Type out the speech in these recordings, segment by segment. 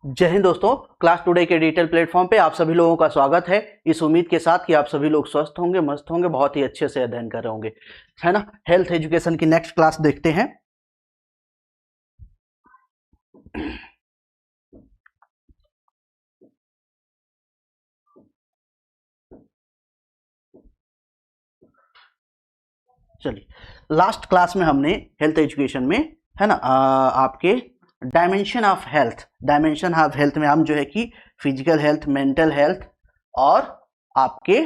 जय हिंद दोस्तों। Class today के डिजिटल प्लेटफॉर्म पे आप सभी लोगों का स्वागत है, इस उम्मीद के साथ कि आप सभी लोग स्वस्थ होंगे, मस्त होंगे, बहुत ही अच्छे से अध्ययन कर रहे होंगे, है ना। हेल्थ एजुकेशन की नेक्स्ट क्लास देखते हैं। चलिए, लास्ट क्लास में हमने हेल्थ एजुकेशन में, है ना, आपके डायमेंशन ऑफ हेल्थ में हम जो है कि फिजिकल हेल्थ, मेंटल हेल्थ और आपके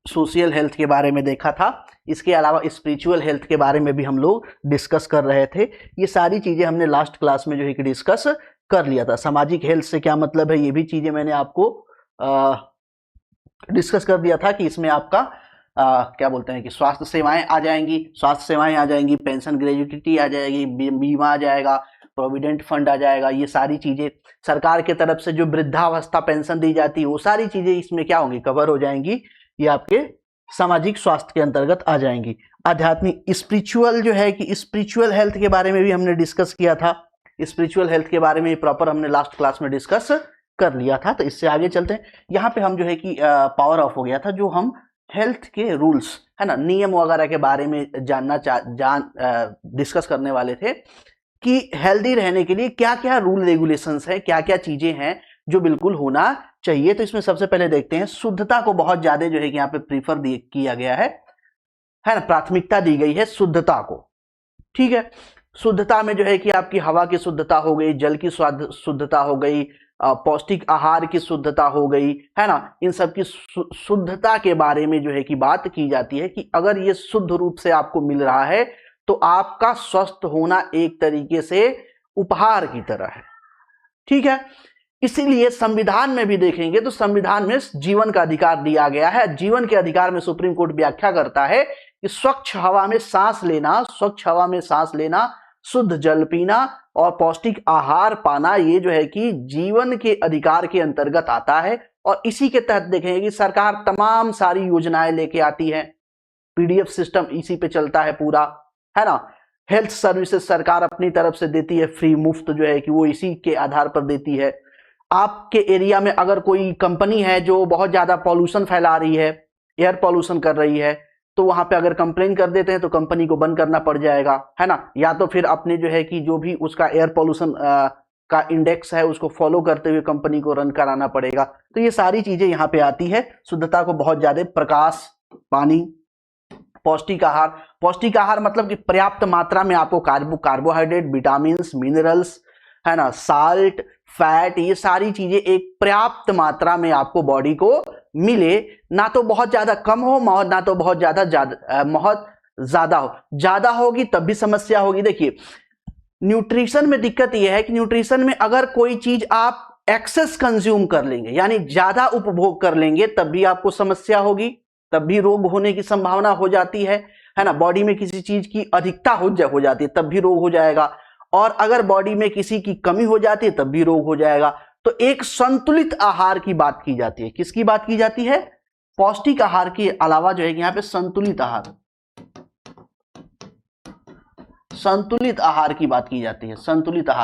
सोशल हेल्थ के बारे में देखा था। इसके अलावा स्पिरिचुअल हेल्थ के बारे में भी हम लोग डिस्कस कर रहे थे। ये सारी चीजें हमने लास्ट क्लास में जो है कि डिस्कस कर लिया था। सामाजिक हेल्थ से क्या मतलब है, ये भी चीजें मैंने आपको डिस्कस कर दिया था कि इसमें आपका क्या बोलते हैं कि स्वास्थ्य सेवाएं आ जाएंगी, पेंशन ग्रेजुइटी आ जाएगी, बीमा आ जाएगा, प्रोविडेंट फंड आ जाएगा। ये सारी चीजें सरकार के तरफ से जो वृद्धावस्था पेंशन दी जाती है, वो सारी चीजें इसमें क्या होंगी, कवर हो जाएंगी। ये आपके सामाजिक स्वास्थ्य के अंतर्गत आ जाएंगी। आध्यात्मिक स्पिरिचुअल जो है कि स्पिरिचुअल हेल्थ के बारे में भी हमने डिस्कस किया था। स्पिरिचुअल हेल्थ के बारे में प्रॉपर हमने लास्ट क्लास में डिस्कस कर लिया था। तो इससे आगे चलते हैं। यहाँ पे हम जो है कि पावर ऑफ हो गया था, जो हम हेल्थ के रूल्स, है ना, नियम वगैरह के बारे में डिस्कस करने वाले थे कि हेल्दी रहने के लिए क्या क्या रूल रेगुलेशंस हैं, क्या क्या चीजें हैं जो बिल्कुल होना चाहिए। तो इसमें सबसे पहले देखते हैं, शुद्धता को बहुत ज्यादा जो है कि यहाँ पे प्रीफर किया गया है ना, प्राथमिकता दी गई है शुद्धता को। ठीक है, शुद्धता में जो है कि आपकी हवा की शुद्धता हो गई, जल की शुद्धता हो गई, पौष्टिक आहार की शुद्धता हो गई, है ना। इन सब की शुद्धता के बारे में जो है कि बात की जाती है कि अगर ये शुद्ध रूप से आपको मिल रहा है तो आपका स्वस्थ होना एक तरीके से उपहार की तरह है। ठीक है, इसीलिए संविधान में भी देखेंगे तो संविधान में जीवन का अधिकार दिया गया है। जीवन के अधिकार में सुप्रीम कोर्ट व्याख्या करता है कि स्वच्छ हवा में सांस लेना, शुद्ध जल पीना और पौष्टिक आहार पाना, ये जो है कि जीवन के अधिकार के अंतर्गत आता है। और इसी के तहत देखेंगे कि सरकार तमाम सारी योजनाएं लेके आती है। पीडीएफ सिस्टम इसी पे चलता है पूरा, है ना। हेल्थ सर्विसेज सरकार अपनी तरफ से देती है फ्री, मुफ्त जो है कि वो इसी के आधार पर देती है। आपके एरिया में अगर कोई कंपनी है जो बहुत ज्यादा पॉल्यूशन फैला रही है, एयर पॉल्यूशन कर रही है, तो वहां पे अगर कंप्लेन कर देते हैं तो कंपनी को बंद करना पड़ जाएगा, है ना। या तो फिर अपने जो है कि जो भी उसका एयर पॉल्यूशन का इंडेक्स है उसको फॉलो करते हुए कंपनी को रन कराना पड़ेगा। तो ये सारी चीजें यहाँ पे आती है। शुद्धता को बहुत ज्यादा, प्रकाश, पानी, पौष्टिक आहार मतलब कि पर्याप्त मात्रा में आपको कार्बोहाइड्रेट, विटामिन, मिनरल्स, है ना, साल्ट, फैट, ये सारी चीजें एक पर्याप्त मात्रा में आपको बॉडी को मिले, ना तो बहुत ज्यादा कम हो, ना तो बहुत ज्यादा हो। ज्यादा होगी तब भी समस्या होगी। देखिए, न्यूट्रिशन में दिक्कत यह है कि न्यूट्रिशन में अगर कोई चीज आप एक्सेस कंज्यूम कर लेंगे, यानी ज्यादा उपभोग कर लेंगे, तब भी आपको समस्या होगी, तब भी रोग होने की संभावना हो जाती है ना। बॉडी में किसी चीज की अधिकता हो जाती है तब भी रोग हो जाएगा, और अगर बॉडी में किसी की कमी हो जाती है तब भी रोग हो जाएगा। तो एक संतुलित आहार की बात की जाती है। किसकी बात की जाती है? पौष्टिक आहार के अलावा जो है यहाँ पे संतुलित आहार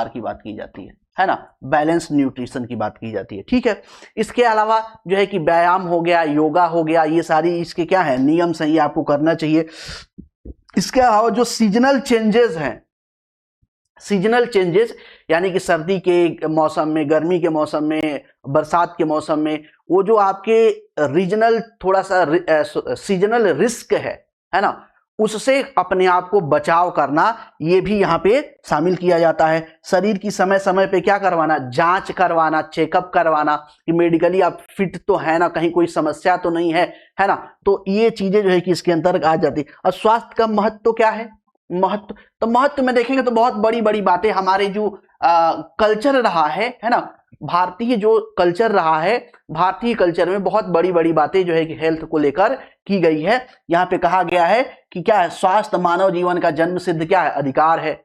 की बात की जाती है ना। बैलेंस न्यूट्रिशन की बात की जाती है। ठीक है, इसके अलावा जो है कि व्यायाम हो गया, योगा हो गया, ये सारी इसके क्या है, नियम सही आपको करना चाहिए। इसके अलावा जो सीजनल चेंजेस यानी कि सर्दी के मौसम में, गर्मी के मौसम में, बरसात के मौसम में, वो जो आपके रीजनल थोड़ा सा सीजनल रिस्क है ना, उससे अपने आप को बचाव करना, ये भी यहाँ पे शामिल किया जाता है। शरीर की समय समय पे क्या करवाना, जांच करवाना, चेकअप करवाना कि मेडिकली आप फिट तो है ना, कहीं कोई समस्या तो नहीं है ना। तो ये चीजें जो है कि इसके अंतर्गत आ जाती है। और स्वास्थ्य का महत्व तो क्या है? महत्व में देखेंगे तो बहुत बड़ी बड़ी बातें, हमारे जो कल्चर रहा है ना, भारतीय जो कल्चर रहा है, भारतीय कल्चर में बहुत बड़ी बड़ी बातें जो है कि हेल्थ को लेकर की गई है। यहाँ पे कहा गया है कि क्या है, स्वास्थ्य मानव जीवन का जन्म सिद्ध क्या है, अधिकार है।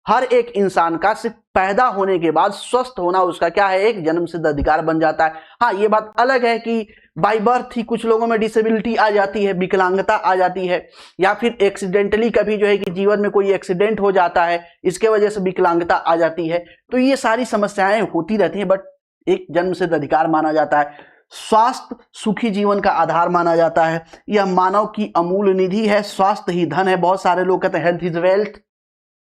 हर एक इंसान का सिर्फ पैदा होने के बाद स्वस्थ होना उसका क्या है, एक जन्म सिद्ध अधिकार बन जाता है। हाँ, ये बात अलग है कि बाय बर्थ ही कुछ लोगों में डिसेबिलिटी आ जाती है, विकलांगता आ जाती है, या फिर एक्सीडेंटली कभी जो है कि जीवन में कोई एक्सीडेंट हो जाता है, इसके वजह से विकलांगता आ जाती है। तो ये सारी समस्याएं होती रहती हैं, बट एक जन्मसिद्ध अधिकार माना जाता है। स्वास्थ्य सुखी जीवन का आधार माना जाता है। यह मानव की अमूल्य निधि है। स्वास्थ्य ही धन है। बहुत सारे लोग कहते हैं हेल्थ इज वेल्थ,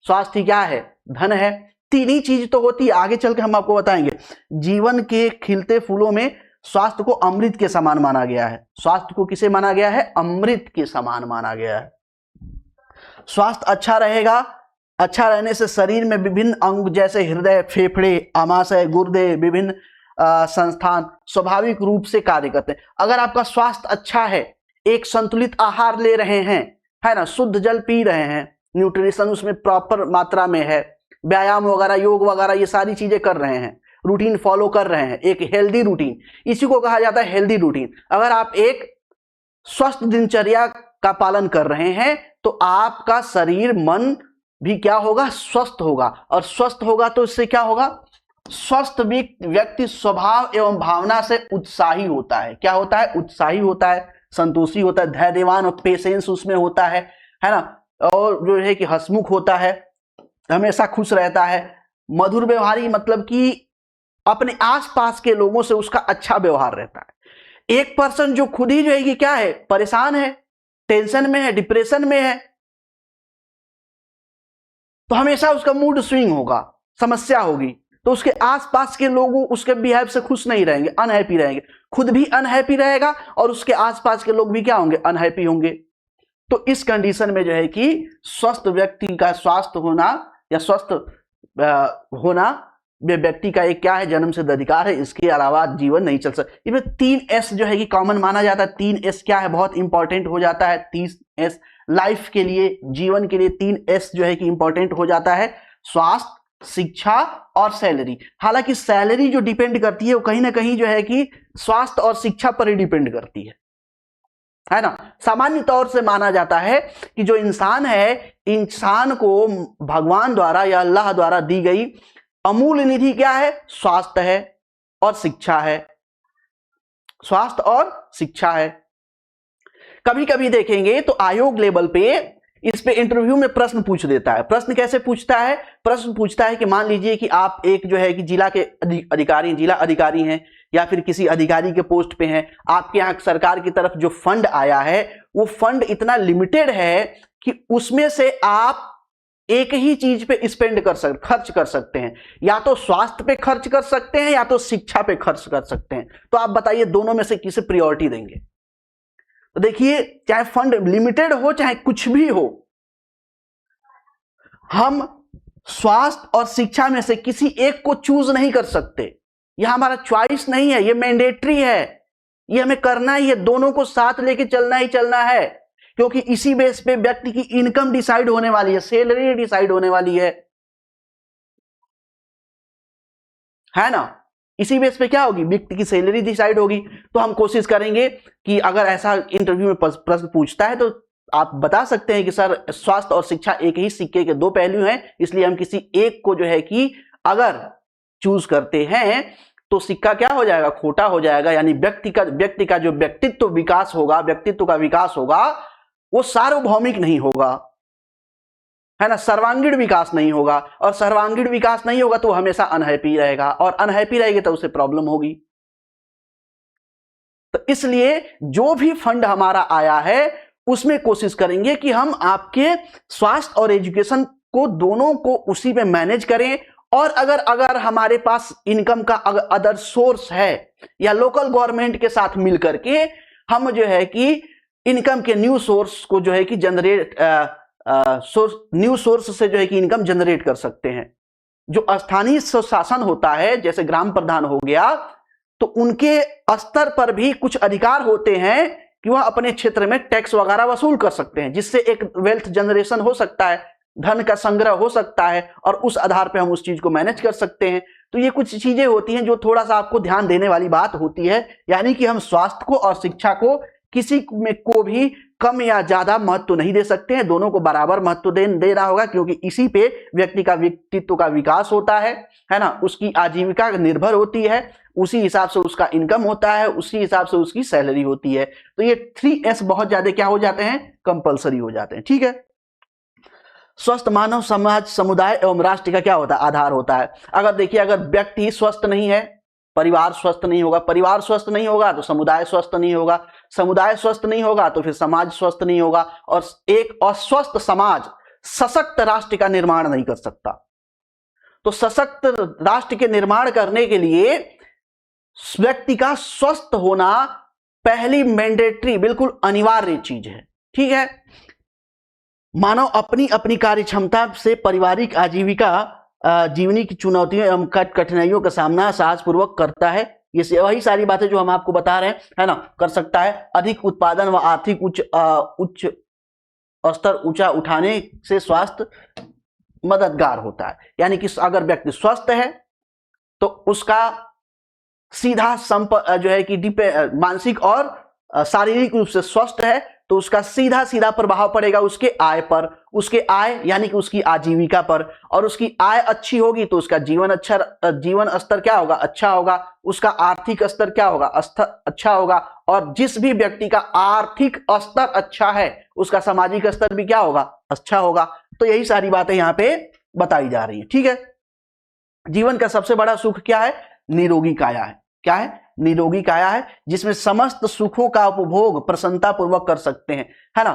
स्वास्थ्य ही क्या है? धन है। तीन ही चीज तो होती है, आगे चल के हम आपको बताएंगे। जीवन के खिलते फूलों में स्वास्थ्य को अमृत के समान माना गया है। स्वास्थ्य को किसे माना गया है? अमृत के समान माना गया है। स्वास्थ्य अच्छा रहेगा, अच्छा रहने से शरीर में विभिन्न अंग जैसे हृदय, फेफड़े, आमाशय, गुर्दे, विभिन्न संस्थान स्वाभाविक रूप से कार्य करते हैं। अगर आपका स्वास्थ्य अच्छा है, एक संतुलित आहार ले रहे हैं, है ना, शुद्ध जल पी रहे हैं, न्यूट्रिशन उसमें प्रॉपर मात्रा में है, व्यायाम वगैरह, योग वगैरह, ये सारी चीजें कर रहे हैं, रूटीन फॉलो कर रहे हैं, एक हेल्दी रूटीन, इसी को कहा जाता है हेल्दी रूटीन। अगर आप एक स्वस्थ दिनचर्या का पालन कर रहे हैं तो आपका शरीर मन भी क्या होगा? स्वस्थ होगा। और स्वस्थ होगा तो इससे क्या होगा? स्वस्थ व्यक्ति स्वभाव एवं भावना से उत्साही होता है। क्या होता है? उत्साही होता है, संतोषी होता है, धैर्यवान और पेशेंस उसमें होता है ना, और जो है कि हंसमुख होता है, हमेशा खुश रहता है, मधुर व्यवहारी, मतलब कि अपने आसपास के लोगों से उसका अच्छा व्यवहार रहता है। एक पर्सन जो खुद ही जो है कि क्या है? परेशान है, टेंशन में है, डिप्रेशन में है, तो हमेशा उसका मूड स्विंग होगा, समस्या होगी, तो उसके आसपास के लोग उसके बिहेव से खुश नहीं रहेंगे, अनहैप्पी रहेंगे, खुद भी अनहैप्पी रहेगा और उसके आसपास के लोग भी क्या होंगे? अनहैप्पी होंगे। तो इस कंडीशन में जो है कि स्वस्थ व्यक्ति का स्वास्थ्य होना या स्वस्थ होना व्यक्ति का एक क्या है? जन्म सिद्ध अधिकार है। इसके अलावा जीवन नहीं चल सकता। इसमें 3 S जो है कि कॉमन माना जाता है। 3 S क्या है? बहुत इंपॉर्टेंट हो जाता है। 3 S लाइफ के लिए, जीवन के लिए 3 S जो है कि इंपॉर्टेंट हो जाता है। स्वास्थ्य, शिक्षा और सैलरी। हालांकि सैलरी जो डिपेंड करती है वो कहीं ना कहीं जो है कि स्वास्थ्य और शिक्षा पर ही डिपेंड करती है ना। सामान्य तौर से माना जाता है कि जो इंसान है, इंसान को भगवान द्वारा या अल्लाह द्वारा दी गई अमूल्य निधि क्या है? स्वास्थ्य है और शिक्षा है। स्वास्थ्य और शिक्षा है। कभी कभी देखेंगे तो आयोग लेवल पे इस पे इंटरव्यू में प्रश्न पूछ देता है। प्रश्न कैसे पूछता है? प्रश्न पूछता है कि मान लीजिए कि आप एक जो है कि जिला के अधिकारी, जिला अधिकारी हैं या फिर किसी अधिकारी के पोस्ट पे हैं, आपके यहाँ सरकार की तरफ जो फंड आया है वो फंड इतना लिमिटेड है कि उसमें से आप एक ही चीज पे खर्च कर सकते हैं। या तो स्वास्थ्य पे खर्च कर सकते हैं या तो शिक्षा पे खर्च कर सकते हैं। तो आप बताइए दोनों में से किसे प्रायोरिटी देंगे? तो देखिए, चाहे फंड लिमिटेड हो चाहे कुछ भी हो, हम स्वास्थ्य और शिक्षा में से किसी एक को चूज नहीं कर सकते। यह हमारा चॉइस नहीं है, यह मैंडेटरी है, यह हमें करना ही है। दोनों को साथ लेके चलना ही चलना है, क्योंकि इसी बेस पे व्यक्ति की इनकम डिसाइड होने वाली है, सैलरी डिसाइड होने वाली है ना। इसी बेस पे क्या होगी? व्यक्ति की सैलरी डिसाइड होगी। तो हम कोशिश करेंगे कि अगर ऐसा इंटरव्यू में प्रश्न पूछता है तो आप बता सकते हैं कि सर स्वास्थ्य और शिक्षा एक ही सिक्के के 2 पहलू हैं, इसलिए हम किसी एक को जो है कि अगर चूज करते हैं तो सिक्का क्या हो जाएगा? खोटा हो जाएगा। यानी व्यक्ति का जो व्यक्तित्व विकास होगा, व्यक्तित्व का विकास होगा, वो सार्वभौमिक नहीं होगा, है ना, सर्वांगीण विकास नहीं होगा। और सर्वांगीण विकास नहीं होगा तो हमेशा अनहैप्पी रहेगा, और अनहैप्पी रहेगी तो उसे प्रॉब्लम होगी। तो इसलिए जो भी फंड हमारा आया है उसमें कोशिश करेंगे कि हम आपके स्वास्थ्य और एजुकेशन को दोनों को उसी में मैनेज करें। और अगर हमारे पास इनकम का अदर सोर्स है या लोकल गवर्नमेंट के साथ मिलकर के हम जो है कि इनकम के न्यू सोर्स को जो है कि न्यू सोर्स से जो है कि इनकम जनरेट कर सकते हैं। जो स्थानीय स्वशासन होता है, जैसे ग्राम प्रधान हो गया, तो उनके स्तर पर भी कुछ अधिकार होते हैं कि वह अपने क्षेत्र में टैक्स वगैरह वसूल कर सकते हैं, जिससे एक वेल्थ जनरेशन हो सकता है, धन का संग्रह हो सकता है, और उस आधार पे हम उस चीज को मैनेज कर सकते हैं। तो ये कुछ चीजें होती हैं जो थोड़ा सा आपको ध्यान देने वाली बात होती है। यानी कि हम स्वास्थ्य को और शिक्षा को किसी में को भी कम या ज्यादा महत्व नहीं दे सकते हैं, दोनों को बराबर महत्व देना होगा, क्योंकि इसी पे व्यक्ति का व्यक्तित्व का विकास होता है ना, उसकी आजीविका निर्भर होती है, उसी हिसाब से उसका इनकम होता है, उसी हिसाब से उसकी सैलरी होती है। तो ये 3S बहुत ज्यादा क्या हो जाते हैं, कंपलसरी हो जाते हैं। ठीक है, स्वस्थ मानव समाज, समुदाय एवं राष्ट्र का क्या होता है, आधार होता है। अगर देखिए, अगर व्यक्ति स्वस्थ नहीं है, परिवार स्वस्थ नहीं होगा, परिवार स्वस्थ नहीं होगा तो समुदाय स्वस्थ नहीं होगा, समुदाय स्वस्थ नहीं होगा तो फिर समाज स्वस्थ नहीं होगा, और एक अस्वस्थ समाज सशक्त राष्ट्र का निर्माण नहीं कर सकता। तो सशक्त राष्ट्र के निर्माण करने के लिए व्यक्ति का स्वस्थ होना पहली मैंडेटरी, बिल्कुल अनिवार्य चीज है। ठीक है, मानव अपनी अपनी कार्य क्षमता से पारिवारिक आजीविका, जीवनी की चुनौतियों एवं कठिनाइयों का सामना साहसपूर्वक करता है। ये वही सारी बातें जो हम आपको बता रहे हैं, है ना, कर सकता है। अधिक उत्पादन व आर्थिक उच्च स्तर ऊंचा उठाने से स्वास्थ्य मददगार होता है। यानी कि अगर व्यक्ति स्वस्थ है तो उसका सीधा जो है कि मानसिक और शारीरिक रूप से स्वस्थ है तो उसका सीधा सीधा प्रभाव पड़ेगा उसके आय पर, उसके आय यानी कि उसकी आजीविका पर, और उसकी आय अच्छी होगी तो उसका जीवन स्तर क्या होगा, अच्छा होगा, उसका आर्थिक स्तर क्या होगा, अच्छा होगा, और जिस भी व्यक्ति का आर्थिक स्तर अच्छा है उसका सामाजिक स्तर भी क्या होगा, अच्छा होगा। तो यही सारी बातें यहाँ पे बताई जा रही है। ठीक है, जीवन का सबसे बड़ा सुख क्या है, निरोगी काया है। क्या है, निरोगी काया है, जिसमें समस्त सुखों का उपभोग प्रसन्नता पूर्वक कर सकते हैं, है ना।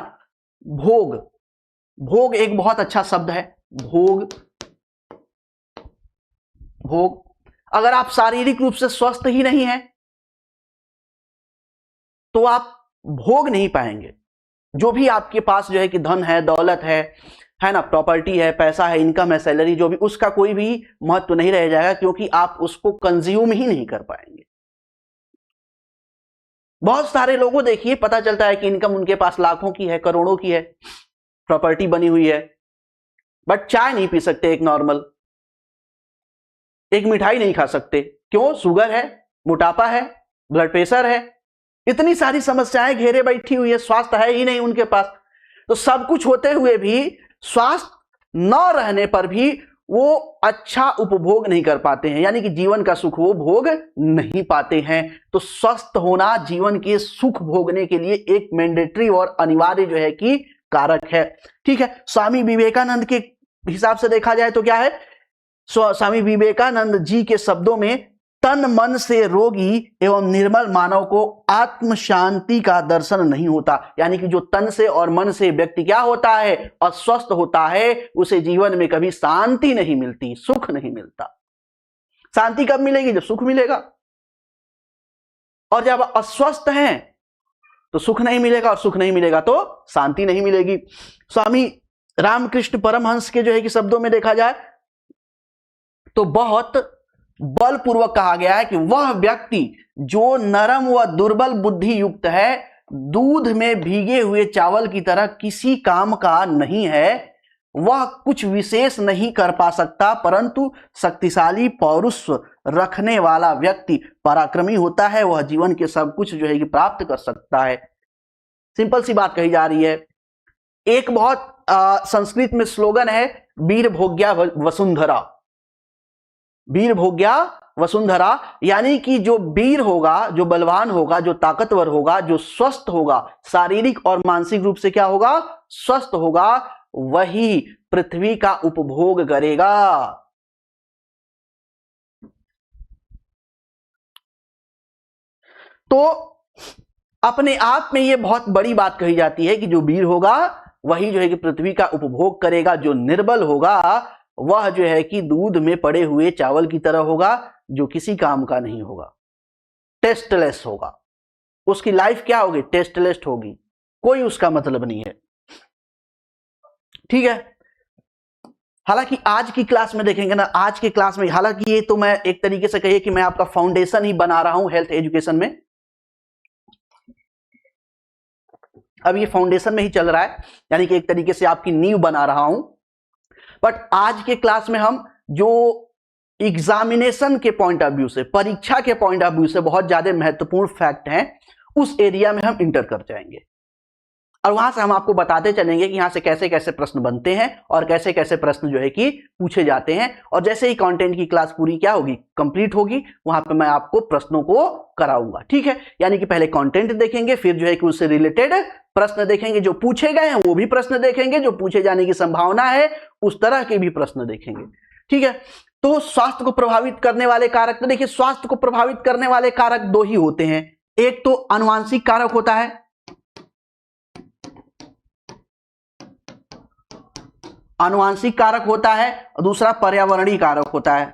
भोग, भोग एक बहुत अच्छा शब्द है, भोग, भोग। अगर आप शारीरिक रूप से स्वस्थ ही नहीं है तो आप भोग नहीं पाएंगे। जो भी आपके पास जो है कि धन है, दौलत है ना, प्रॉपर्टी है, पैसा है, इनकम है, सैलरी जो भी, उसका कोई भी महत्व नहीं रह जाएगा, क्योंकि आप उसको कंज्यूम ही नहीं कर पाएंगे। बहुत सारे लोगों देखिए पता चलता है कि इनकम उनके पास लाखों की है, करोड़ों की है, प्रॉपर्टी बनी हुई है, बट चाय नहीं पी सकते एक नॉर्मल, एक मिठाई नहीं खा सकते। क्यों? शुगर है, मोटापा है, ब्लड प्रेशर है, इतनी सारी समस्याएं घेरे बैठी हुई है, स्वास्थ्य है ही नहीं उनके पास। तो सब कुछ होते हुए भी, स्वास्थ्य न रहने पर भी वो अच्छा उपभोग नहीं कर पाते हैं, यानी कि जीवन का सुख वो भोग नहीं पाते हैं। तो स्वस्थ होना जीवन के सुख भोगने के लिए एक मैंडेटरी और अनिवार्य जो है कि कारक है। ठीक है, स्वामी विवेकानंद के हिसाब से देखा जाए तो क्या है, स्वामी विवेकानंद जी के शब्दों में, तन मन से रोगी एवं निर्मल मानव को आत्म शांति का दर्शन नहीं होता। यानी कि जो तन से और मन से व्यक्ति क्या होता है, अस्वस्थ होता है, उसे जीवन में कभी शांति नहीं मिलती, सुख नहीं मिलता। शांति कब मिलेगी? जब सुख मिलेगा। और जब अस्वस्थ हैं तो सुख नहीं मिलेगा, और सुख नहीं मिलेगा तो शांति नहीं मिलेगी। स्वामी रामकृष्ण परमहंस के जो है कि शब्दों में देखा जाए तो बहुत बलपूर्वक कहा गया है कि वह व्यक्ति जो नरम व दुर्बल बुद्धि युक्त है, दूध में भीगे हुए चावल की तरह किसी काम का नहीं है, वह कुछ विशेष नहीं कर पा सकता, परंतु शक्तिशाली पौरुष रखने वाला व्यक्ति पराक्रमी होता है, वह जीवन के सब कुछ जो है कि प्राप्त कर सकता है। सिंपल सी बात कही जा रही है। एक बहुत संस्कृत में स्लोगन है, वीर भोग्या वसुंधरा, वीर भोग्या वसुंधरा, यानी कि जो वीर होगा, जो बलवान होगा, जो ताकतवर होगा, जो स्वस्थ होगा, शारीरिक और मानसिक रूप से क्या होगा, स्वस्थ होगा, वही पृथ्वी का उपभोग करेगा। तो अपने आप में यह बहुत बड़ी बात कही जाती है कि जो वीर होगा वही जो है कि पृथ्वी का उपभोग करेगा, जो निर्बल होगा वह जो है कि दूध में पड़े हुए चावल की तरह होगा, जो किसी काम का नहीं होगा, टेस्टलेस होगा। उसकी लाइफ क्या होगी? टेस्टलेस होगी, कोई उसका मतलब नहीं है। ठीक है, हालांकि आज की क्लास में देखेंगे ना, आज की क्लास में, हालांकि ये तो मैं एक तरीके से कहिए कि मैं आपका फाउंडेशन ही बना रहा हूं हेल्थ एजुकेशन में, अब ये फाउंडेशन में ही चल रहा है, यानी कि एक तरीके से आपकी नींव बना रहा हूं। बट आज के क्लास में हम जो एग्जामिनेशन के पॉइंट ऑफ व्यू से, परीक्षा के पॉइंट ऑफ व्यू से बहुत ज्यादा महत्वपूर्ण फैक्ट हैं, उस एरिया में हम इंटर कर जाएंगे और वहां से हम आपको बताते चलेंगे कि यहां से कैसे कैसे प्रश्न बनते हैं और कैसे कैसे प्रश्न जो है कि पूछे जाते हैं। और जैसे ही कंटेंट की क्लास पूरी क्या होगी, कंप्लीट होगी, वहां पे मैं आपको प्रश्नों को कराऊंगा। ठीक है, यानी कि पहले कंटेंट देखेंगे, फिर जो है कि उससे रिलेटेड प्रश्न देखेंगे, जो पूछे गए हैं वो भी प्रश्न देखेंगे, जो पूछे जाने की संभावना है उस तरह के भी प्रश्न देखेंगे। ठीक है, तो स्वास्थ्य को प्रभावित करने वाले कारक, तो देखिए स्वास्थ्य को प्रभावित करने वाले कारक दो ही होते हैं, एक तो आनुवांशिक कारक होता है, आनुवांशिक कारक होता है, और दूसरा पर्यावरणीय कारक होता है।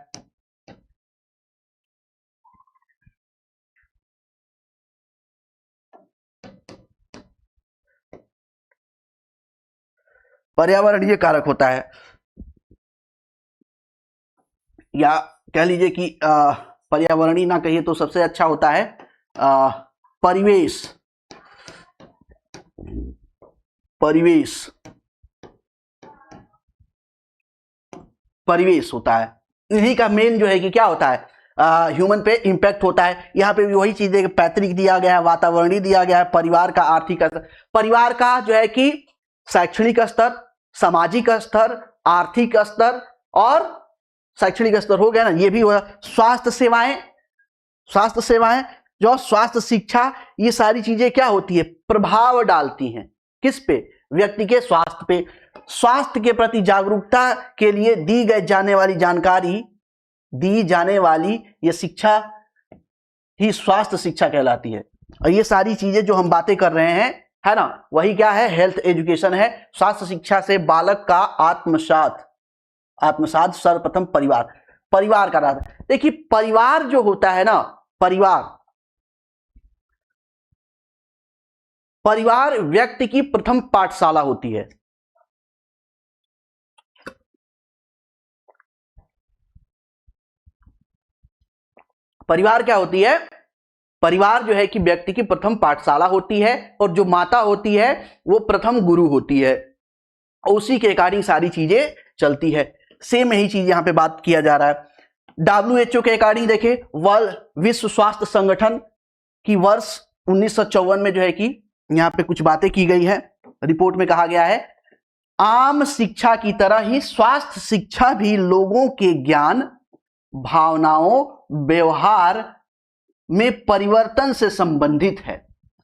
पर्यावरणीय कारक होता है, या कह लीजिए कि पर्यावरणीय ना कहिए तो सबसे अच्छा होता है परिवेश, परिवेश, परिवेश होता है। इन्हीं का मेन जो है कि क्या होता है, ह्यूमन पे इंपैक्ट होता है। यहाँ पे भी वही चीज है, पैतृक दिया गया है, वातावरणीय दिया गया है, परिवार का आर्थिक स्तर, परिवार का जो है कि शैक्षणिक स्तर, सामाजिक स्तर, आर्थिक स्तर और शैक्षणिक स्तर हो गया ना, ये भी हुआ। स्वास्थ्य सेवाएं, स्वास्थ्य सेवाएं जो स्वास्थ्य शिक्षा, ये सारी चीजें क्या होती है, प्रभाव डालती हैं किस पे, व्यक्ति के स्वास्थ्य पे। स्वास्थ्य के प्रति जागरूकता के लिए दी गई जाने वाली जानकारी, दी जाने वाली ये शिक्षा ही स्वास्थ्य शिक्षा कहलाती है। और ये सारी चीजें जो हम बातें कर रहे हैं, है ना, वही क्या है, हेल्थ एजुकेशन है। स्वास्थ्य शिक्षा से बालक का आत्मसात, आत्मसात सर्वप्रथम परिवार, परिवार का राज। देखिए परिवार जो होता है ना, परिवार, परिवार व्यक्ति की प्रथम पाठशाला होती है। परिवार क्या होती है, परिवार जो है कि व्यक्ति की प्रथम पाठशाला होती है, और जो माता होती है वो प्रथम गुरु होती है, और उसी के अकॉर्डिंग सारी चीजें चलती है। सेम यही चीज यहां पे बात किया जा रहा है। WHO के अकॉर्डिंग देखें, वर्ल्ड विश्व स्वास्थ्य संगठन की वर्ष 1954 में जो है कि यहां पे कुछ बातें की गई है। रिपोर्ट में कहा गया है, आम शिक्षा की तरह ही स्वास्थ्य शिक्षा भी लोगों के ज्ञान, भावनाओं, व्यवहार में परिवर्तन से संबंधित है।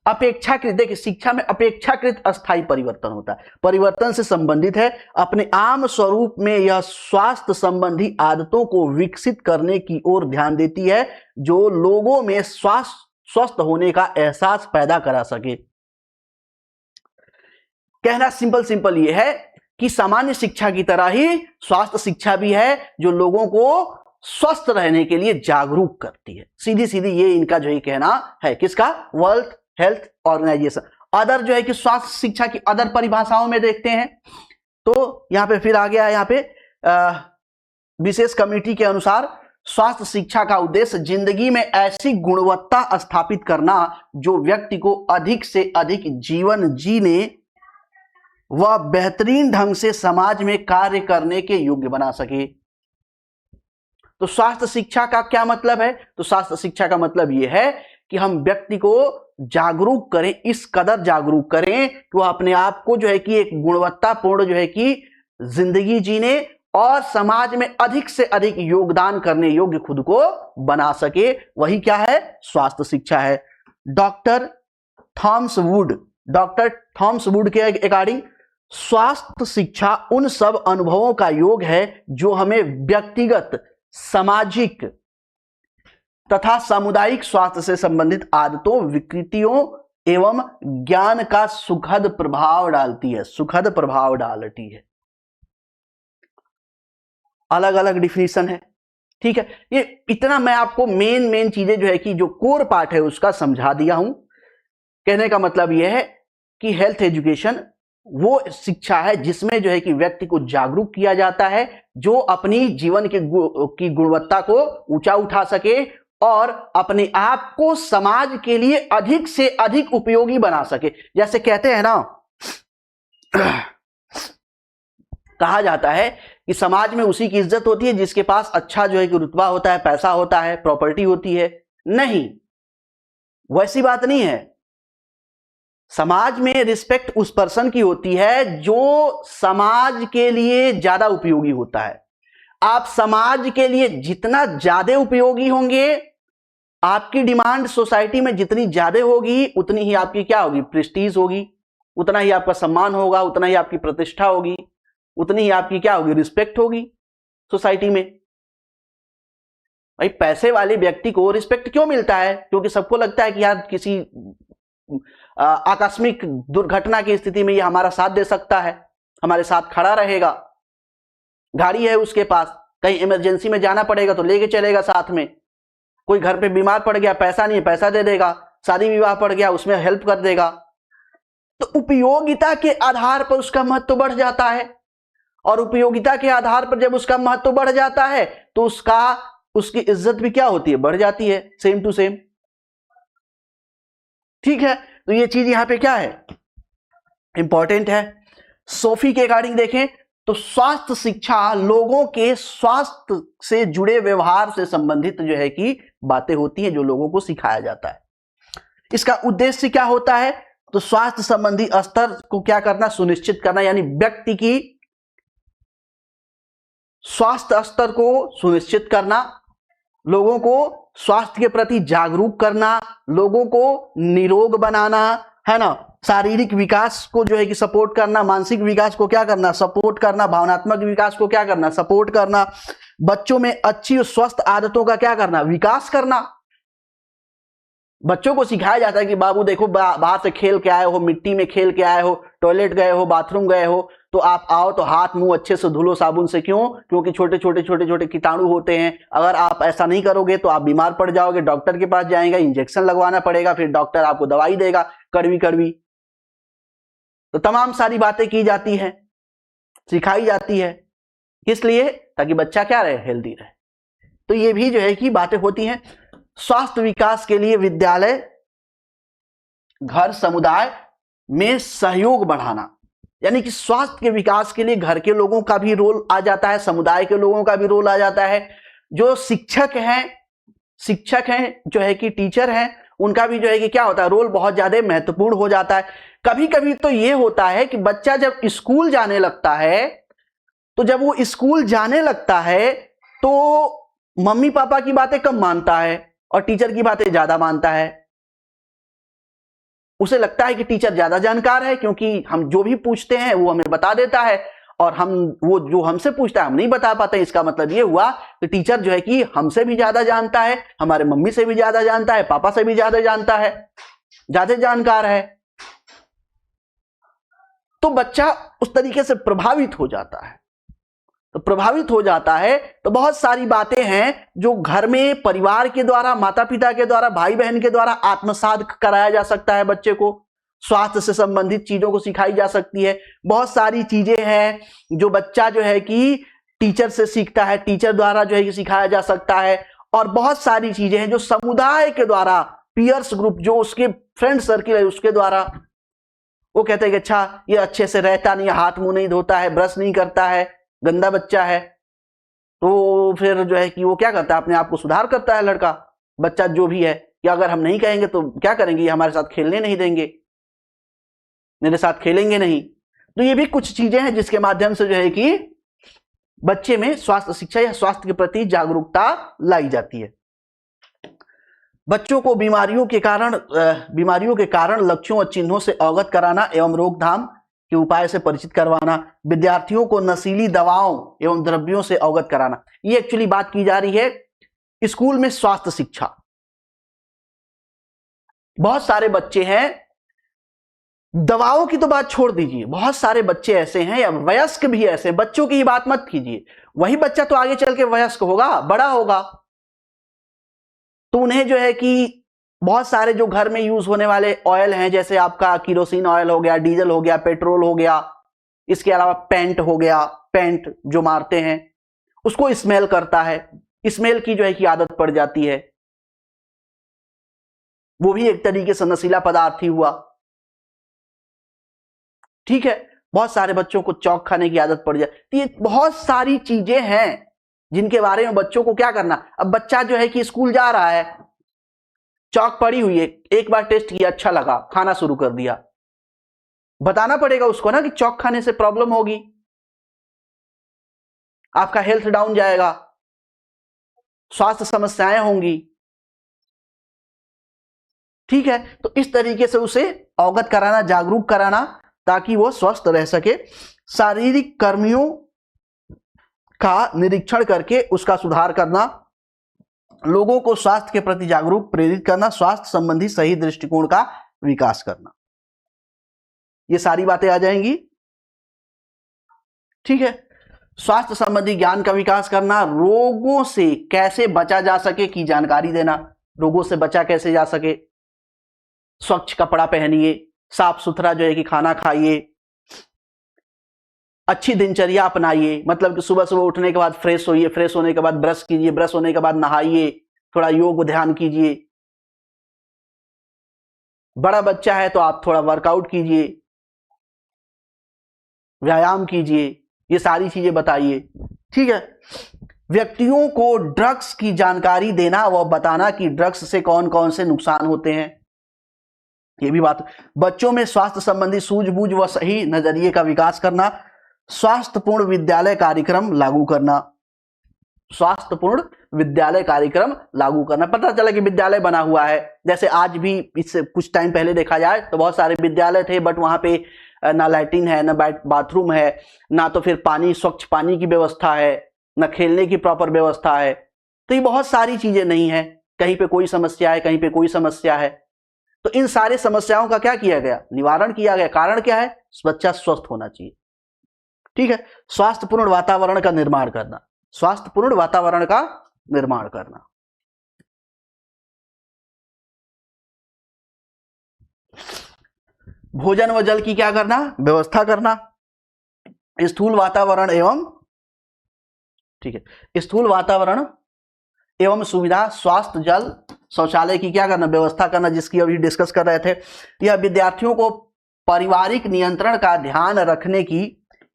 अपेक्षाकृत, देखिए शिक्षा में अपेक्षाकृत अस्थायी परिवर्तन होता है, परिवर्तन से संबंधित है। अपने आम स्वरूप में यह स्वास्थ्य संबंधी आदतों को विकसित करने की ओर ध्यान देती है, जो लोगों में स्वस्थ होने का एहसास पैदा करा सके। कहना सिंपल यह है कि सामान्य शिक्षा की तरह ही स्वास्थ्य शिक्षा भी है, जो लोगों को स्वस्थ रहने के लिए जागरूक करती है। सीधी सीधी ये इनका जो है कहना है, किसका, वर्ल्ड हेल्थ ऑर्गेनाइजेशन। अदर जो है कि स्वास्थ्य शिक्षा की अदर परिभाषाओं में देखते हैं तो यहां पे फिर आ गया है, यहां पे विशेष कमेटी के अनुसार स्वास्थ्य शिक्षा का उद्देश्य जिंदगी में ऐसी गुणवत्ता स्थापित करना जो व्यक्ति को अधिक से अधिक जीवन जीने व बेहतरीन ढंग से समाज में कार्य करने के योग्य बना सके। तो स्वास्थ्य शिक्षा का क्या मतलब है, तो स्वास्थ्य शिक्षा का मतलब यह है कि हम व्यक्ति को जागरूक करें, इस कदर जागरूक करें कि वह अपने आप को जो है कि एक गुणवत्तापूर्ण जो है कि जिंदगी जीने और समाज में अधिक से अधिक योगदान करने योग्य खुद को बना सके। वही क्या है, स्वास्थ्य शिक्षा है। डॉक्टर थॉमस वुड के अकॉर्डिंग स्वास्थ्य शिक्षा उन सब अनुभवों का योग है जो हमें व्यक्तिगत, सामाजिक तथा सामुदायिक स्वास्थ्य से संबंधित आदतों, विकृतियों एवं ज्ञान का सुखद प्रभाव डालती है, सुखद प्रभाव डालती है। अलग अलग डिफिनीशन है, ठीक है। ये इतना मैं आपको मेन चीजें जो है कि जो कोर पार्ट है उसका समझा दिया हूं। कहने का मतलब यह है कि हेल्थ एजुकेशन वो शिक्षा है जिसमें जो है कि व्यक्ति को जागरूक किया जाता है, जो अपनी जीवन की गुणवत्ता को ऊंचा उठा सके और अपने आप को समाज के लिए अधिक से अधिक उपयोगी बना सके। जैसे कहते हैं ना, कहा जाता है कि समाज में उसी की इज्जत होती है जिसके पास अच्छा जो है कि रुतबा होता है, पैसा होता है, प्रॉपर्टी होती है। नहीं, वैसी बात नहीं है। समाज में रिस्पेक्ट उस पर्सन की होती है जो समाज के लिए ज्यादा उपयोगी होता है। आप समाज के लिए जितना ज्यादा उपयोगी होंगे, आपकी डिमांड सोसाइटी में जितनी ज्यादा होगी, उतनी ही आपकी क्या होगी, प्रेस्टीज होगी, उतना ही आपका सम्मान होगा, उतना ही आपकी प्रतिष्ठा होगी, उतनी ही आपकी क्या होगी, रिस्पेक्ट होगी सोसाइटी में। भाई पैसे वाले व्यक्ति को रिस्पेक्ट क्यों मिलता है? क्योंकि सबको लगता है कि यार किसी आकस्मिक दुर्घटना की स्थिति में ये हमारा साथ दे सकता है, हमारे साथ खड़ा रहेगा, गाड़ी है उसके पास, कहीं इमरजेंसी में जाना पड़ेगा तो लेके चलेगा साथ में, कोई घर पे बीमार पड़ गया, पैसा नहीं है, पैसा दे देगा, शादी विवाह पड़ गया उसमें हेल्प कर देगा। तो उपयोगिता के आधार पर उसका महत्व बढ़ जाता है, और उपयोगिता के आधार पर जब उसका महत्व बढ़ जाता है तो उसकी इज्जत भी क्या होती है, बढ़ जाती है, सेम टू सेम। ठीक है, तो ये चीज यहां पे क्या है, इंपॉर्टेंट है। सोफी के अकॉर्डिंग देखें तो स्वास्थ्य शिक्षा लोगों के स्वास्थ्य से जुड़े व्यवहार से संबंधित जो है कि बातें होती हैं जो लोगों को सिखाया जाता है। इसका उद्देश्य क्या होता है, तो स्वास्थ्य संबंधी स्तर को क्या करना, सुनिश्चित करना, यानी व्यक्ति की स्वास्थ्य स्तर को सुनिश्चित करना, लोगों को स्वास्थ्य के प्रति जागरूक करना, लोगों को निरोग बनाना, है ना, शारीरिक विकास को जो है कि सपोर्ट करना, मानसिक विकास को क्या करना, सपोर्ट करना, भावनात्मक विकास को क्या करना, सपोर्ट करना, बच्चों में अच्छी और स्वस्थ आदतों का क्या करना, विकास करना। बच्चों को सिखाया जाता है कि बाबू देखो बाहर से खेल के आए हो, मिट्टी में खेल के आए हो, टॉयलेट गए हो, बाथरूम गए हो, तो आप आओ तो हाथ मुंह अच्छे से धुलो साबुन से। क्यों? क्योंकि छोटे छोटे कीटाणु होते हैं, अगर आप ऐसा नहीं करोगे तो आप बीमार पड़ जाओगे, डॉक्टर के पास जाएंगे, इंजेक्शन लगवाना पड़ेगा, फिर डॉक्टर आपको दवाई देगा कड़वी कड़वी। तो तमाम सारी बातें की जाती हैं, सिखाई जाती है, किस लिए? ताकि बच्चा क्या रहे, हेल्दी रहे। तो ये भी जो है कि बातें होती हैं। स्वास्थ्य विकास के लिए विद्यालय, घर, समुदाय में सहयोग बढ़ाना, यानी कि स्वास्थ्य के विकास के लिए घर के लोगों का भी रोल आ जाता है, समुदाय के लोगों का भी रोल आ जाता है, जो शिक्षक हैं जो है कि टीचर हैं, उनका भी जो है कि क्या होता है, रोल बहुत ज्यादा महत्वपूर्ण हो जाता है। कभी कभी तो ये होता है कि बच्चा जब स्कूल जाने लगता है, तो जब वो स्कूल जाने लगता है तो मम्मी पापा की बातें कम मानता है और टीचर की बातें ज्यादा मानता है। उसे लगता है कि टीचर ज्यादा जानकार है, क्योंकि हम जो भी पूछते हैं वो हमें बता देता है, और वो जो हमसे पूछता है हम नहीं बता पाते। इसका मतलब ये हुआ कि टीचर जो है कि हमसे भी ज्यादा जानता है, हमारे मम्मी से भी ज्यादा जानता है, पापा से भी ज्यादा जानता है, ज्यादा जानकार है। तो बच्चा उस तरीके से प्रभावित हो जाता है। तो बहुत सारी बातें हैं जो घर में परिवार के द्वारा, माता पिता के द्वारा, भाई बहन के द्वारा आत्मसात कराया जा सकता है। बच्चे को स्वास्थ्य से संबंधित चीजों को सिखाई जा सकती है। बहुत सारी चीजें हैं जो बच्चा जो है कि टीचर से सीखता है, टीचर द्वारा जो है कि सिखाया जा सकता है। और बहुत सारी चीजें हैं जो समुदाय के द्वारा, पीयर्स ग्रुप, जो उसके फ्रेंड सर्किल है उसके द्वारा, वो कहते हैं कि अच्छा ये अच्छे से रहता नहीं, हाथ मुंह नहीं धोता है, ब्रश नहीं करता है, गंदा बच्चा है। तो फिर जो है कि वो क्या करता है, अपने आप को सुधार करता है लड़का, बच्चा जो भी है, कि अगर हम नहीं कहेंगे तो क्या करेंगे, ये हमारे साथ खेलने नहीं देंगे, मेरे साथ खेलेंगे नहीं। तो ये भी कुछ चीजें हैं जिसके माध्यम से जो है कि बच्चे में स्वास्थ्य शिक्षा या स्वास्थ्य के प्रति जागरूकता लाई जाती है। बच्चों को बीमारियों के कारण लक्षणों और चिन्हों से अवगत कराना एवं रोकथाम के उपाय से परिचित करवाना। विद्यार्थियों को नशीली दवाओं एवं द्रव्यों से अवगत कराना। ये एक्चुअली बात की जा रही है स्कूल में स्वास्थ्य शिक्षा। बहुत सारे बच्चे हैं, दवाओं की तो बात छोड़ दीजिए, बहुत सारे बच्चे ऐसे हैं, या वयस्क भी ऐसे, बच्चों की बात मत कीजिए, वही बच्चा तो आगे चल के वयस्क होगा, बड़ा होगा, तो उन्हें जो है कि बहुत सारे जो घर में यूज होने वाले ऑयल हैं, जैसे आपका किरोसिन ऑयल हो गया, डीजल हो गया, पेट्रोल हो गया, इसके अलावा पेंट हो गया, पेंट जो मारते हैं उसको स्मेल करता है, स्मेल की जो है कि आदत पड़ जाती है, वो भी एक तरीके से नशीला पदार्थ ही हुआ। ठीक है, बहुत सारे बच्चों को चौक खाने की आदत पड़ जाती है। तो ये बहुत सारी चीजें हैं जिनके बारे में बच्चों को क्या करना। अब बच्चा जो है कि स्कूल जा रहा है, चौक पड़ी हुई है, एक बार टेस्ट किया, अच्छा लगा, खाना शुरू कर दिया, बताना पड़ेगा उसको ना कि चौक खाने से प्रॉब्लम होगी, आपका हेल्थ डाउन जाएगा, स्वास्थ्य समस्याएं होंगी। ठीक है, तो इस तरीके से उसे अवगत कराना, जागरूक कराना, ताकि वो स्वस्थ रह सके। शारीरिक कर्मियों का निरीक्षण करके उसका सुधार करना, लोगों को स्वास्थ्य के प्रति जागरूक प्रेरित करना, स्वास्थ्य संबंधी सही दृष्टिकोण का विकास करना, ये सारी बातें आ जाएंगी। ठीक है, स्वास्थ्य संबंधी ज्ञान का विकास करना, रोगों से कैसे बचा जा सके की जानकारी देना, रोगों से बचा कैसे जा सके, स्वच्छ कपड़ा पहनिए, साफ सुथरा जो है कि खाना खाइए, अच्छी दिनचर्या अपनाइए, मतलब कि सुबह सुबह उठने के बाद फ्रेश होइए, फ्रेश होने के बाद ब्रश कीजिए, ब्रश होने के बाद नहाइए, थोड़ा योग ध्यान कीजिए। बड़ा बच्चा है तो आप थोड़ा वर्कआउट कीजिए, व्यायाम कीजिए, ये सारी चीजें बताइए। ठीक है, व्यक्तियों को ड्रग्स की जानकारी देना व बताना कि ड्रग्स से कौन कौन से नुकसान होते हैं, ये भी बात। बच्चों में स्वास्थ्य संबंधी सूझबूझ व सही नजरिए का विकास करना, स्वास्थ्यपूर्ण विद्यालय कार्यक्रम लागू करना, स्वास्थ्यपूर्ण विद्यालय कार्यक्रम लागू करना। पता चला कि विद्यालय बना हुआ है, जैसे आज भी, इससे कुछ टाइम पहले देखा जाए तो बहुत सारे विद्यालय थे, बट वहां पे ना लैट्रिन है, ना बाथरूम है, ना तो फिर पानी, स्वच्छ पानी की व्यवस्था है, ना खेलने की प्रॉपर व्यवस्था है। तो ये बहुत सारी चीजें नहीं है, कहीं पे कोई समस्या है, कहीं पे कोई समस्या है। तो इन सारी समस्याओं का क्या किया गया, निवारण किया गया। कारण क्या है, बच्चा स्वस्थ होना चाहिए। ठीक है, स्वास्थ्यपूर्ण वातावरण का निर्माण करना, स्वास्थ्यपूर्ण वातावरण का निर्माण करना। भोजन व जल की क्या करना, व्यवस्था करना। स्थूल वातावरण एवं, ठीक है, स्थूल वातावरण एवं सुविधा, स्वास्थ्य, जल, शौचालय की क्या करना, व्यवस्था करना, जिसकी अभी डिस्कस कर रहे थे। यह विद्यार्थियों को पारिवारिक नियंत्रण का ध्यान रखने की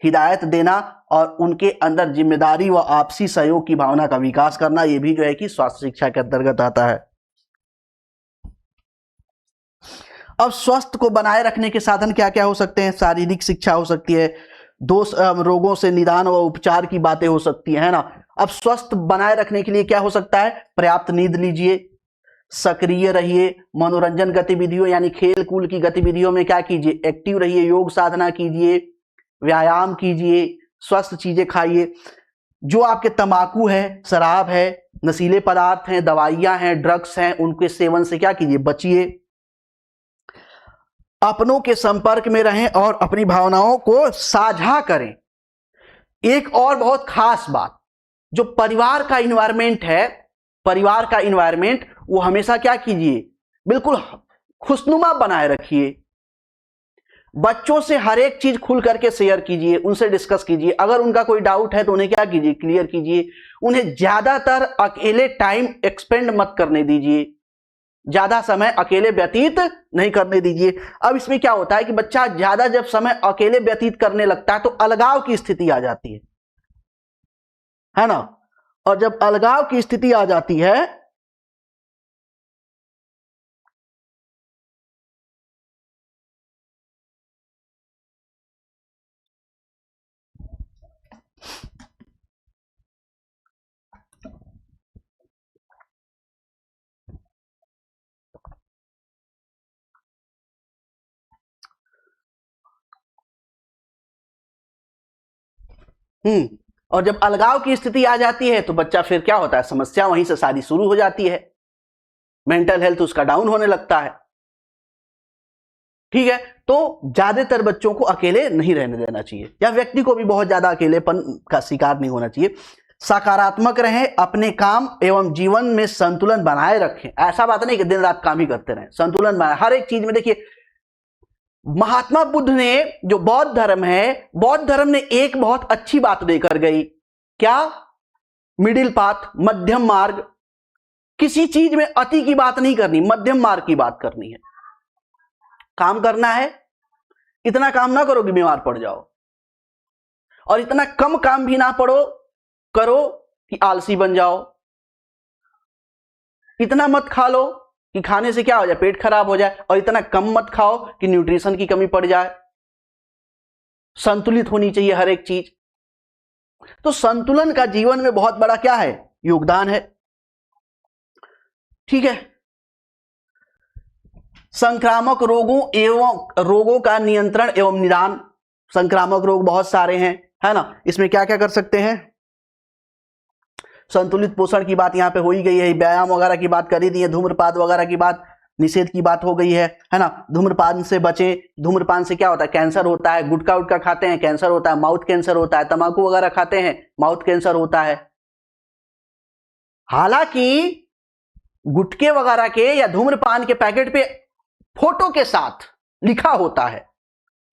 हिदायत देना और उनके अंदर जिम्मेदारी व आपसी सहयोग की भावना का विकास करना, यह भी जो है कि स्वास्थ्य शिक्षा के अंतर्गत आता है। अब स्वस्थ को बनाए रखने के साधन क्या क्या हो सकते हैं, शारीरिक शिक्षा हो सकती है, रोगों से निदान व उपचार की बातें हो सकती है ना। अब स्वस्थ बनाए रखने के लिए क्या हो सकता है, पर्याप्त नींद लीजिए, सक्रिय रहिए, मनोरंजन गतिविधियों यानी खेल कूद की गतिविधियों में क्या कीजिए, एक्टिव रहिए, योग साधना कीजिए, व्यायाम कीजिए, स्वस्थ चीजें खाइए। जो आपके तंबाकू है, शराब है, नशीले पदार्थ हैं, दवाइयां हैं, ड्रग्स हैं, उनके सेवन से क्या कीजिए, बचिए। अपनों के संपर्क में रहें और अपनी भावनाओं को साझा करें। एक और बहुत खास बात, जो परिवार का इन्वायरमेंट है, परिवार का इन्वायरमेंट वो हमेशा क्या कीजिए, बिल्कुल खुशनुमा बनाए रखिए। बच्चों से हर एक चीज खुल करके शेयर कीजिए, उनसे डिस्कस कीजिए। अगर उनका कोई डाउट है तो उन्हें क्या कीजिए, क्लियर कीजिए। उन्हें ज्यादातर अकेले टाइम एक्सपेंड मत करने दीजिए, ज्यादा समय अकेले व्यतीत नहीं करने दीजिए। अब इसमें क्या होता है कि बच्चा ज्यादा जब समय अकेले व्यतीत करने लगता है तो अलगाव की स्थिति आ जाती है ना। और जब अलगाव की स्थिति आ जाती है और जब अलगाव की स्थिति आ जाती है तो बच्चा फिर क्या होता है, समस्या वहीं से सारी शुरू हो जाती है, मेंटल हेल्थ उसका डाउन होने लगता है। ठीक है, तो ज्यादातर बच्चों को अकेले नहीं रहने देना चाहिए, या व्यक्ति को भी बहुत ज्यादा अकेलेपन का शिकार नहीं होना चाहिए। सकारात्मक रहें, अपने काम एवं जीवन में संतुलन बनाए रखें। ऐसा बात नहीं कि दिन रात काम ही करते रहें, संतुलन बनाए हर एक चीज में। देखिए, महात्मा बुद्ध ने, जो बौद्ध धर्म है, बौद्ध धर्म ने एक बहुत अच्छी बात देकर गई, क्या, मिडिल पाथ, मध्यम मार्ग। किसी चीज में अति की बात नहीं करनी, मध्यम मार्ग की बात करनी है। काम करना है, इतना काम ना करो कि बीमार पड़ जाओ, और इतना कम काम भी ना करो कि आलसी बन जाओ। इतना मत खा लो कि खाने से क्या हो जाए, पेट खराब हो जाए, और इतना कम मत खाओ कि न्यूट्रिशन की कमी पड़ जाए। संतुलित होनी चाहिए हर एक चीज। तो संतुलन का जीवन में बहुत बड़ा क्या है, योगदान है। ठीक है। संक्रामक रोगों का नियंत्रण एवं निदान। संक्रामक रोग बहुत सारे हैं, है ना। इसमें क्या क्या कर सकते हैं, संतुलित पोषण की बात यहां पे हो ही गई है, व्यायाम वगैरह की बात कर ही दी है, धूम्रपान वगैरह की बात, निषेध की बात हो गई है ना। धूम्रपान से बचें। धूम्रपान से क्या होता है, कैंसर होता है। गुटखा उटखा खाते हैं, कैंसर होता है, माउथ कैंसर होता है। तंबाकू वगैरह खाते हैं, माउथ कैंसर होता है। हालांकि गुटखे वगैरह के या धूम्रपान के पैकेट पे फोटो के साथ लिखा होता है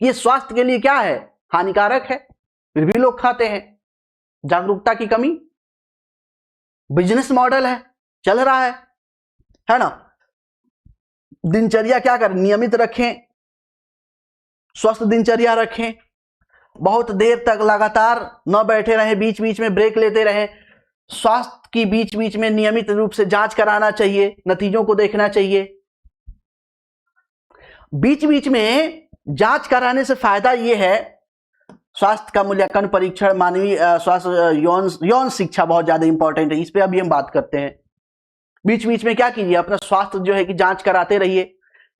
ये स्वास्थ्य के लिए क्या है, हानिकारक है, फिर भी लोग खाते हैं। जागरूकता की कमी, बिजनेस मॉडल है, चल रहा है ना। दिनचर्या क्या करें, नियमित रखें, स्वस्थ दिनचर्या रखें, बहुत देर तक लगातार न बैठे रहें, बीच बीच में ब्रेक लेते रहें। स्वास्थ्य की बीच बीच में नियमित रूप से जांच कराना चाहिए, नतीजों को देखना चाहिए। बीच बीच में जांच कराने से फायदा यह है, स्वास्थ्य का मूल्यांकन, परीक्षण, मानवीय स्वास्थ्य, यौन शिक्षा बहुत ज्यादा इंपॉर्टेंट है, इस पे अभी हम बात करते हैं। बीच बीच में क्या कीजिए, अपना स्वास्थ्य जो है कि जांच कराते रहिए,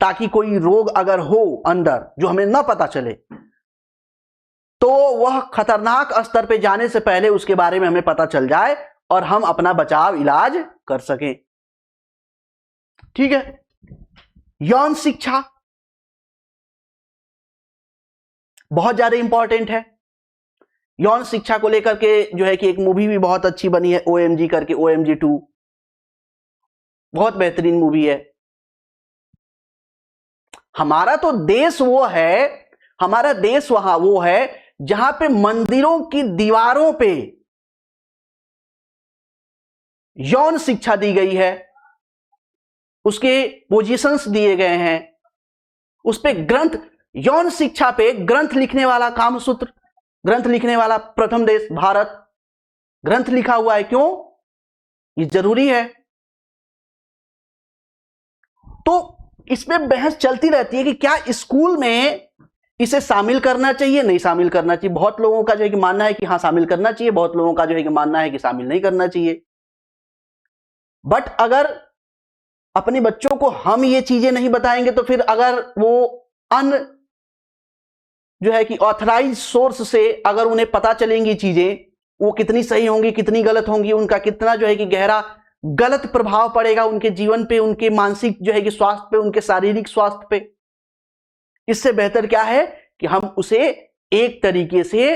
ताकि कोई रोग अगर हो अंदर जो हमें ना पता चले तो वह खतरनाक स्तर पे जाने से पहले उसके बारे में हमें पता चल जाए और हम अपना बचाव इलाज कर सकें। ठीक है। यौन शिक्षा बहुत ज्यादा इंपॉर्टेंट है। यौन शिक्षा को लेकर के जो है कि एक मूवी भी बहुत अच्छी बनी है, OMG करके, OMG 2, बहुत बेहतरीन मूवी है। हमारा तो देश वो है, हमारा देश वहां वो है जहां पे मंदिरों की दीवारों पे यौन शिक्षा दी गई है, उसके पोजीशंस दिए गए हैं, उस पे ग्रंथ, यौन शिक्षा पे ग्रंथ लिखने वाला कामसूत्र, ग्रंथ लिखने वाला प्रथम देश भारत, ग्रंथ लिखा हुआ है। क्यों, ये जरूरी है। तो इसमें बहस चलती रहती है कि क्या स्कूल में इसे शामिल करना चाहिए, नहीं शामिल करना चाहिए। बहुत लोगों का जो है कि मानना है कि हाँ शामिल करना चाहिए, बहुत लोगों का जो है कि मानना है कि शामिल नहीं करना चाहिए। बट अगर अपने बच्चों को हम ये चीजें नहीं बताएंगे तो फिर अगर वो अन्य जो है कि ऑथराइज सोर्स से अगर उन्हें पता चलेंगी चीजें, वो कितनी सही होंगी, कितनी गलत होंगी, उनका कितना जो है कि गहरा गलत प्रभाव पड़ेगा उनके जीवन पे, उनके मानसिक जो है कि स्वास्थ्य पे, उनके शारीरिक स्वास्थ्य पे। इससे बेहतर क्या है कि हम उसे एक तरीके से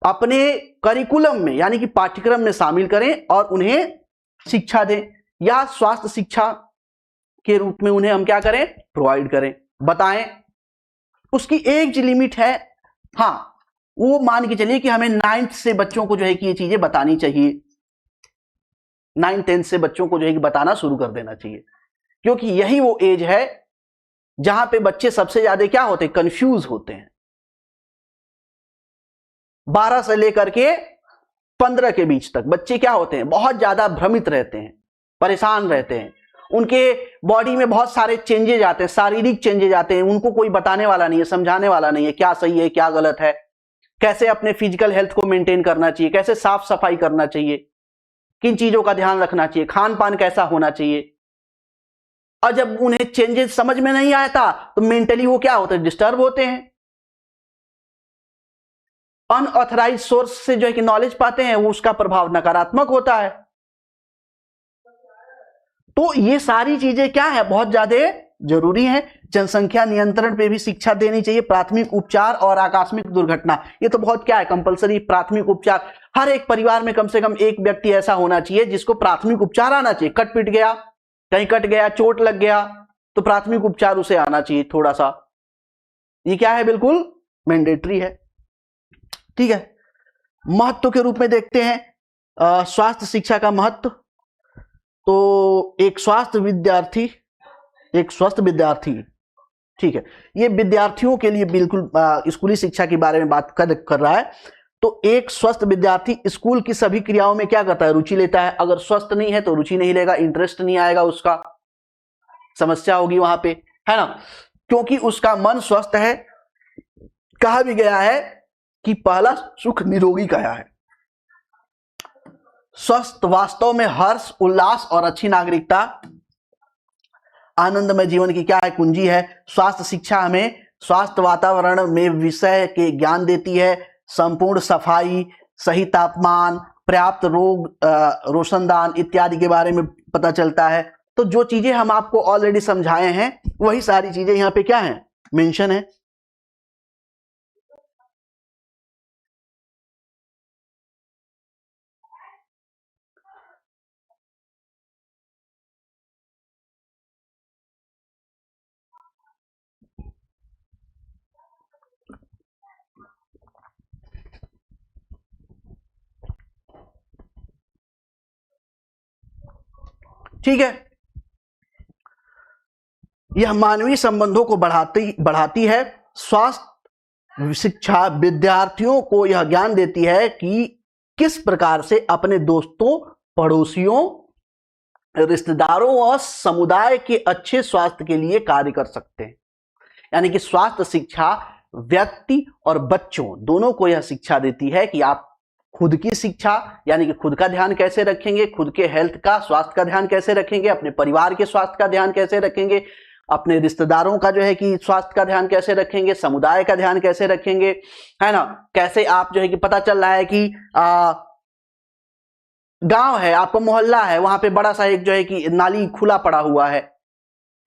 अपने करिकुलम में यानी कि पाठ्यक्रम में शामिल करें और उन्हें शिक्षा दें, या स्वास्थ्य शिक्षा के रूप में उन्हें हम क्या करें, प्रोवाइड करें, बताएं। उसकी एज लिमिट है, हाँ वो मान के चलिए कि हमें 9th से बच्चों को जो है कि ये चीजें बतानी चाहिए, 9th 10th से बच्चों को जो है कि बताना शुरू कर देना चाहिए, क्योंकि यही वो एज है जहां पे बच्चे सबसे ज्यादा क्या होते हैं, कंफ्यूज होते हैं। 12 से लेकर के 15 के बीच तक बच्चे क्या होते हैं, बहुत ज्यादा भ्रमित रहते हैं, परेशान रहते हैं, उनके बॉडी में बहुत सारे चेंजेज आते हैं, शारीरिक चेंजेज आते हैं, उनको कोई बताने वाला नहीं है, समझाने वाला नहीं है क्या सही है क्या गलत है, कैसे अपने फिजिकल हेल्थ को मेंटेन करना चाहिए, कैसे साफ सफाई करना चाहिए, किन चीजों का ध्यान रखना चाहिए, खान पान कैसा होना चाहिए। और जब उन्हें चेंजेस समझ में नहीं आता तो मेंटली वो क्या होते हैं, डिस्टर्ब होते हैं, अनऑथराइज सोर्स से जो है कि नॉलेज पाते हैं, वो उसका प्रभाव नकारात्मक होता है। तो ये सारी चीजें क्या है, बहुत ज्यादा जरूरी है। जनसंख्या नियंत्रण पे भी शिक्षा देनी चाहिए, प्राथमिक उपचार और आकस्मिक दुर्घटना, ये तो बहुत क्या है, कंपलसरी प्राथमिक उपचार। हर एक परिवार में कम से कम एक व्यक्ति ऐसा होना चाहिए जिसको प्राथमिक उपचार आना चाहिए। कट पिट गया, कहीं कट गया, चोट लग गया, तो प्राथमिक उपचार उसे आना चाहिए थोड़ा सा। ये क्या है, बिल्कुल मैंडेटरी है। ठीक है। महत्व के रूप में देखते हैं स्वास्थ्य शिक्षा का महत्व। तो एक स्वस्थ विद्यार्थी, ठीक है, ये विद्यार्थियों के लिए बिल्कुल स्कूली शिक्षा के बारे में बात कर रहा है। तो एक स्वस्थ विद्यार्थी स्कूल की सभी क्रियाओं में क्या करता है, रुचि लेता है। अगर स्वस्थ नहीं है तो रुचि नहीं लेगा, इंटरेस्ट नहीं आएगा, उसका समस्या होगी वहां पे, है ना, क्योंकि उसका मन स्वस्थ है। कहा भी गया है कि पहला सुख निरोगी काया है। स्वस्थ वास्तव में हर्ष, उल्लास और अच्छी नागरिकता, आनंदमय जीवन की क्या है, कुंजी है। स्वास्थ्य शिक्षा हमें स्वास्थ्य वातावरण में विषय के ज्ञान देती है। संपूर्ण सफाई, सही तापमान, पर्याप्त रोशनदान इत्यादि के बारे में पता चलता है। तो जो चीजें हम आपको ऑलरेडी समझाए हैं वही सारी चीजें यहां पे क्या है, मेंशन है। ठीक है, यह मानवीय संबंधों को बढ़ाती है। स्वास्थ्य शिक्षा विद्यार्थियों को यह ज्ञान देती है कि किस प्रकार से अपने दोस्तों, पड़ोसियों, रिश्तेदारों और समुदाय के अच्छे स्वास्थ्य के लिए कार्य कर सकते हैं। यानी कि स्वास्थ्य शिक्षा व्यक्ति और बच्चों दोनों को यह शिक्षा देती है कि आप खुद की शिक्षा यानी कि खुद का ध्यान कैसे रखेंगे, खुद के हेल्थ का, स्वास्थ्य का ध्यान कैसे रखेंगे, अपने परिवार के स्वास्थ्य का ध्यान कैसे रखेंगे, अपने रिश्तेदारों का जो है कि स्वास्थ्य का ध्यान कैसे रखेंगे, समुदाय का ध्यान कैसे रखेंगे, है ना। कैसे आप जो है कि पता चल रहा है कि गांव है, आपका मोहल्ला है, वहां पे बड़ा सा एक जो है कि नाली खुला पड़ा हुआ है,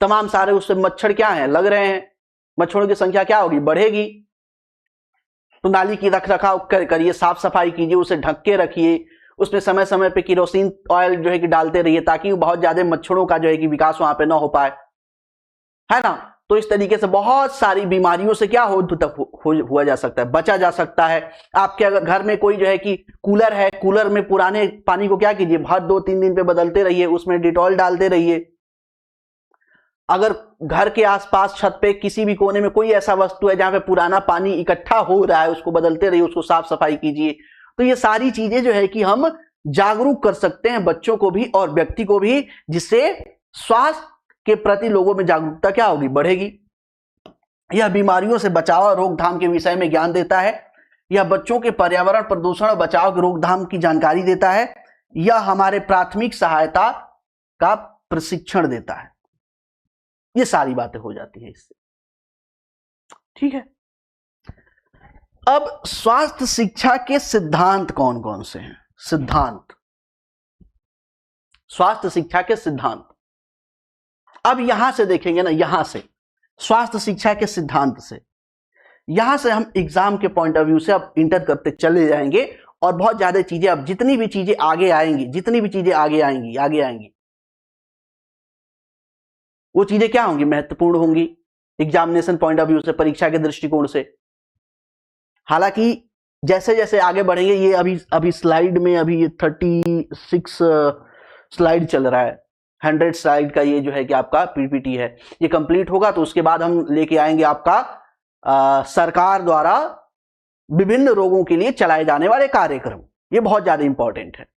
तमाम सारे उससे मच्छर क्या है लग रहे हैं, मच्छरों की संख्या क्या होगी, बढ़ेगी। तो नाली की रख रखाव करिए, साफ सफाई कीजिए, उसे ढक के रखिए, उसमें समय समय पे केरोसिन ऑयल जो है कि डालते रहिए ताकि बहुत ज्यादा मच्छरों का जो है कि विकास वहां पे ना हो पाए, है ना। तो इस तरीके से बहुत सारी बीमारियों से क्या हुआ जा सकता है, बचा जा सकता है। आपके अगर घर में कोई जो है कि कूलर है, कूलर में पुराने पानी को क्या कीजिए, हर 2-3 दिन पे बदलते रहिए, उसमें डिटॉल डालते रहिए। अगर घर के आसपास छत पे किसी भी कोने में कोई ऐसा वस्तु है जहां पे पुराना पानी इकट्ठा हो रहा है, उसको बदलते रहिए, उसको साफ सफाई कीजिए। तो ये सारी चीजें जो है कि हम जागरूक कर सकते हैं बच्चों को भी और व्यक्ति को भी, जिससे स्वास्थ्य के प्रति लोगों में जागरूकता क्या होगी, बढ़ेगी। यह बीमारियों से बचाव और रोकथाम के विषय में ज्ञान देता है। यह बच्चों के पर्यावरण प्रदूषण और बचाव के रोकथाम की जानकारी देता है। यह हमारे प्राथमिक सहायता का प्रशिक्षण देता है। ये सारी बातें हो जाती है इससे, ठीक है। अब स्वास्थ्य शिक्षा के सिद्धांत कौन कौन से हैं, सिद्धांत, स्वास्थ्य शिक्षा के सिद्धांत। अब यहां से देखेंगे ना, यहां से स्वास्थ्य शिक्षा के सिद्धांत से, यहां से हम एग्जाम के पॉइंट ऑफ व्यू से अब इंटर करते चले जाएंगे और बहुत ज्यादा चीजें, अब जितनी भी चीजें आगे आएंगी, जितनी भी चीजें आगे आएंगी वो चीजें क्या होंगी, महत्वपूर्ण होंगी एग्जामिनेशन पॉइंट ऑफ व्यू से, परीक्षा के दृष्टिकोण से। हालांकि जैसे जैसे आगे बढ़ेंगे, ये अभी स्लाइड में अभी ये 36 स्लाइड चल रहा है, 100 स्लाइड का ये जो है कि आपका पीपीटी है, ये कंप्लीट होगा तो उसके बाद हम लेके आएंगे आपका सरकार द्वारा विभिन्न रोगों के लिए चलाए जाने वाले कार्यक्रम। ये बहुत ज्यादा इंपॉर्टेंट है।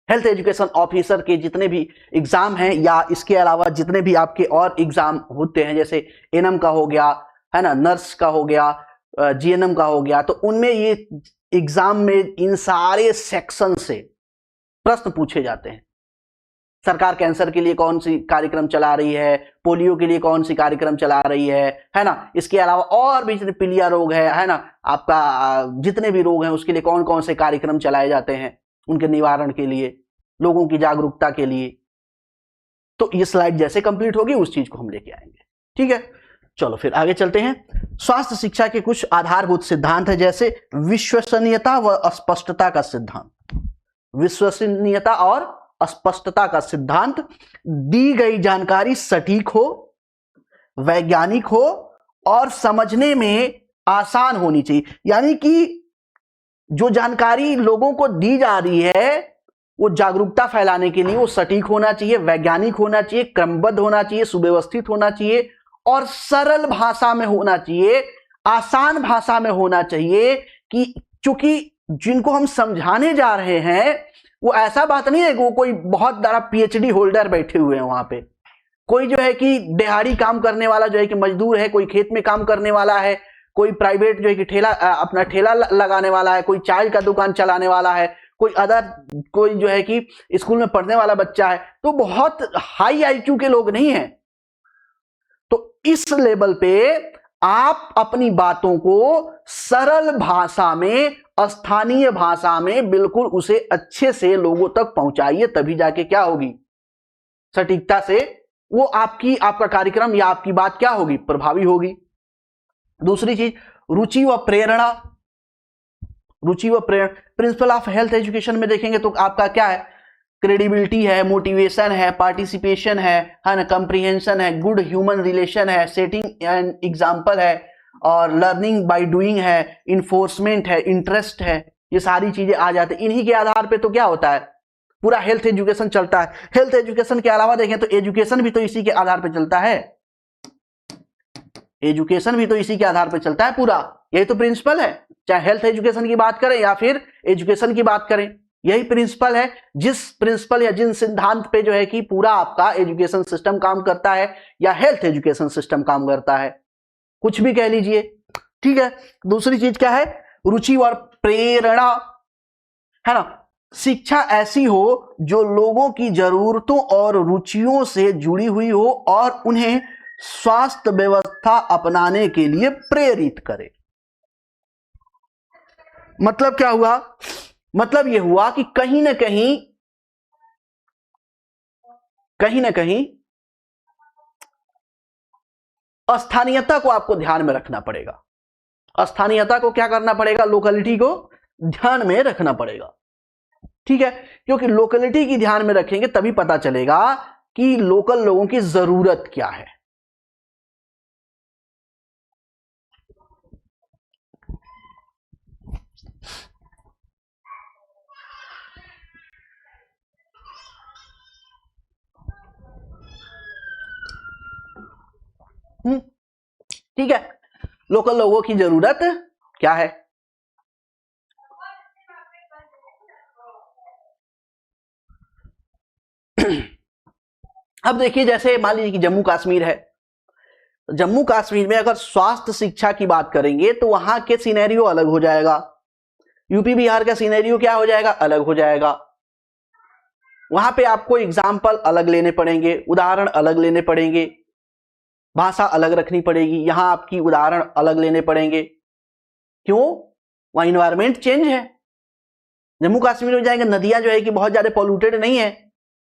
हेल्थ एजुकेशन ऑफिसर के जितने भी एग्जाम हैं या इसके अलावा जितने भी आपके और एग्जाम होते हैं, जैसे एनएम का हो गया, है ना, नर्स का हो गया, जीएनएम का हो गया, तो उनमें ये एग्जाम में इन सारे सेक्शन से प्रश्न पूछे जाते हैं। सरकार कैंसर के लिए कौन सी कार्यक्रम चला रही है, पोलियो के लिए कौन सी कार्यक्रम चला रही है ना, इसके अलावा और भी जितने पीलिया रोग है ना, आपका जितने भी रोग हैं उसके लिए कौन कौन से कार्यक्रम चलाए जाते हैं, उनके निवारण के लिए, लोगों की जागरूकता के लिए। तो ये स्लाइड जैसे कंप्लीट होगी उस चीज को हम लेके आएंगे, ठीक है। चलो फिर आगे चलते हैं। स्वास्थ्य शिक्षा के कुछ आधारभूत सिद्धांत है, जैसे विश्वसनीयता व स्पष्टता का सिद्धांत। विश्वसनीयता और स्पष्टता का सिद्धांत, दी गई जानकारी सटीक हो, वैज्ञानिक हो और समझने में आसान होनी चाहिए। यानी कि जो जानकारी लोगों को दी जा रही है वो जागरूकता फैलाने के लिए वो सटीक होना चाहिए, वैज्ञानिक होना चाहिए, क्रमबद्ध होना चाहिए, सुव्यवस्थित होना चाहिए और सरल भाषा में होना चाहिए, आसान भाषा में होना चाहिए। कि चूंकि जिनको हम समझाने जा रहे हैं वो ऐसा बात नहीं है कि वो कोई बहुत बड़ा पीएचडी होल्डर बैठे हुए हैं वहां पे, कोई जो है कि दिहाड़ी काम करने वाला जो है कि मजदूर है, कोई खेत में काम करने वाला है, कोई प्राइवेट जो है कि ठेला अपना ठेला लगाने वाला है, कोई चाय का दुकान चलाने वाला है, कोई जो है कि स्कूल में पढ़ने वाला बच्चा है, तो बहुत हाई आईक्यू के लोग नहीं हैं। तो इस लेवल पे आप अपनी बातों को सरल भाषा में, स्थानीय भाषा में बिल्कुल उसे अच्छे से लोगों तक पहुंचाइए, तभी जाके क्या होगी, सटीकता से वो आपका कार्यक्रम या आपकी बात क्या होगी, प्रभावी होगी। दूसरी चीज, रुचि व प्रेरणा। रुचि व प्रेरणा प्रिंसिपल ऑफ हेल्थ एजुकेशन में देखेंगे तो आपका क्या है, क्रेडिबिलिटी है, मोटिवेशन है, पार्टिसिपेशन है ना, कंप्रीहेंशन है, गुड ह्यूमन रिलेशन है, सेटिंग एंड एग्जाम्पल है, और लर्निंग बाय डूइंग है, इन्फोर्समेंट है, इंटरेस्ट है। ये सारी चीजें आ जाती है। इन्हीं के आधार पे तो क्या होता है, पूरा हेल्थ एजुकेशन चलता है। हेल्थ एजुकेशन के अलावा देखें तो एजुकेशन भी तो इसी के आधार पे चलता है। एजुकेशन भी तो इसी के आधार पे चलता है पूरा। यही तो प्रिंसिपल है, चाहे हेल्थ एजुकेशन की बात करें या फिर एजुकेशन की बात करें, यही प्रिंसिपल है। जिस प्रिंसिपल या जिन सिद्धांत पे जो है कि पूरा आपका एजुकेशन सिस्टम काम करता है या हेल्थ एजुकेशन सिस्टम काम करता है, कुछ भी कह लीजिए, ठीक है। दूसरी चीज क्या है, रुचि और प्रेरणा, है ना। शिक्षा ऐसी हो जो लोगों की जरूरतों और रुचियों से जुड़ी हुई हो और उन्हें स्वास्थ्य व्यवस्था अपनाने के लिए प्रेरित करे। मतलब क्या हुआ, मतलब यह हुआ कि कहीं ना कहीं स्थानीयता को आपको ध्यान में रखना पड़ेगा। स्थानीयता को क्या करना पड़ेगा, लोकलिटी को ध्यान में रखना पड़ेगा, ठीक है। क्योंकि लोकलिटी की ध्यान में रखेंगे तभी पता चलेगा कि लोकल लोगों की जरूरत क्या है। ठीक है, लोकल लोगों की जरूरत क्या है। अब देखिए, जैसे मान लीजिए कि जम्मू कश्मीर है, जम्मू कश्मीर में अगर स्वास्थ्य शिक्षा की बात करेंगे तो वहां के सिनेरियो अलग हो जाएगा। यूपी बिहार का सिनेरियो क्या हो जाएगा, अलग हो जाएगा। वहां पे आपको एग्जाम्पल अलग लेने पड़ेंगे, उदाहरण अलग लेने पड़ेंगे, भाषा अलग रखनी पड़ेगी। यहां आपकी उदाहरण अलग लेने पड़ेंगे, क्यों, वहां इन्वायरमेंट चेंज है। जम्मू कश्मीर में जाएंगे, नदियां जो है कि बहुत ज्यादा पॉल्यूटेड नहीं है,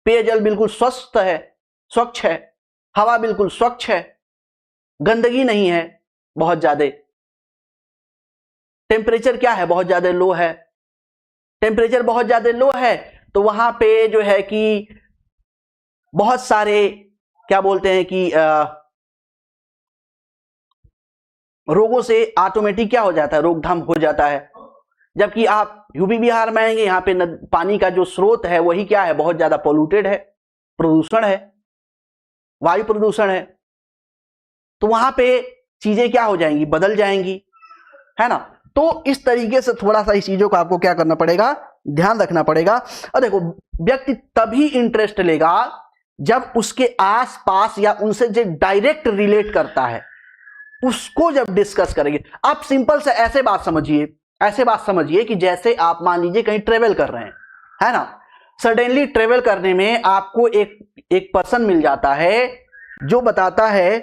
पेयजल बिल्कुल स्वस्थ है, स्वच्छ है, हवा बिल्कुल स्वच्छ है, गंदगी नहीं है बहुत ज्यादा। टेम्परेचर क्या है, बहुत ज्यादा लो है। टेम्परेचर बहुत ज्यादा लो है तो वहां पे जो है कि बहुत सारे क्या बोलते हैं कि रोगों से ऑटोमेटिक क्या हो जाता है, रोकथाम हो जाता है। जबकि आप यूपी बिहार में आएंगे, यहाँ पे पानी का जो स्रोत है वही क्या है, बहुत ज्यादा पोल्यूटेड है, प्रदूषण है, वायु प्रदूषण है। तो वहां पे चीजें क्या हो जाएंगी, बदल जाएंगी, है ना। तो इस तरीके से थोड़ा सा इस चीजों को आपको क्या करना पड़ेगा, ध्यान रखना पड़ेगा। और देखो, व्यक्ति तभी इंटरेस्ट लेगा जब उसके आसपास या उनसे जो डायरेक्ट रिलेट करता है उसको जब डिस्कस करेंगे। आप सिंपल से ऐसे बात समझिए कि जैसे आप मान लीजिए कहीं ट्रेवल कर रहे हैं, है ना। सडनली ट्रेवल करने में आपको एक पर्सन मिल जाता है जो बताता है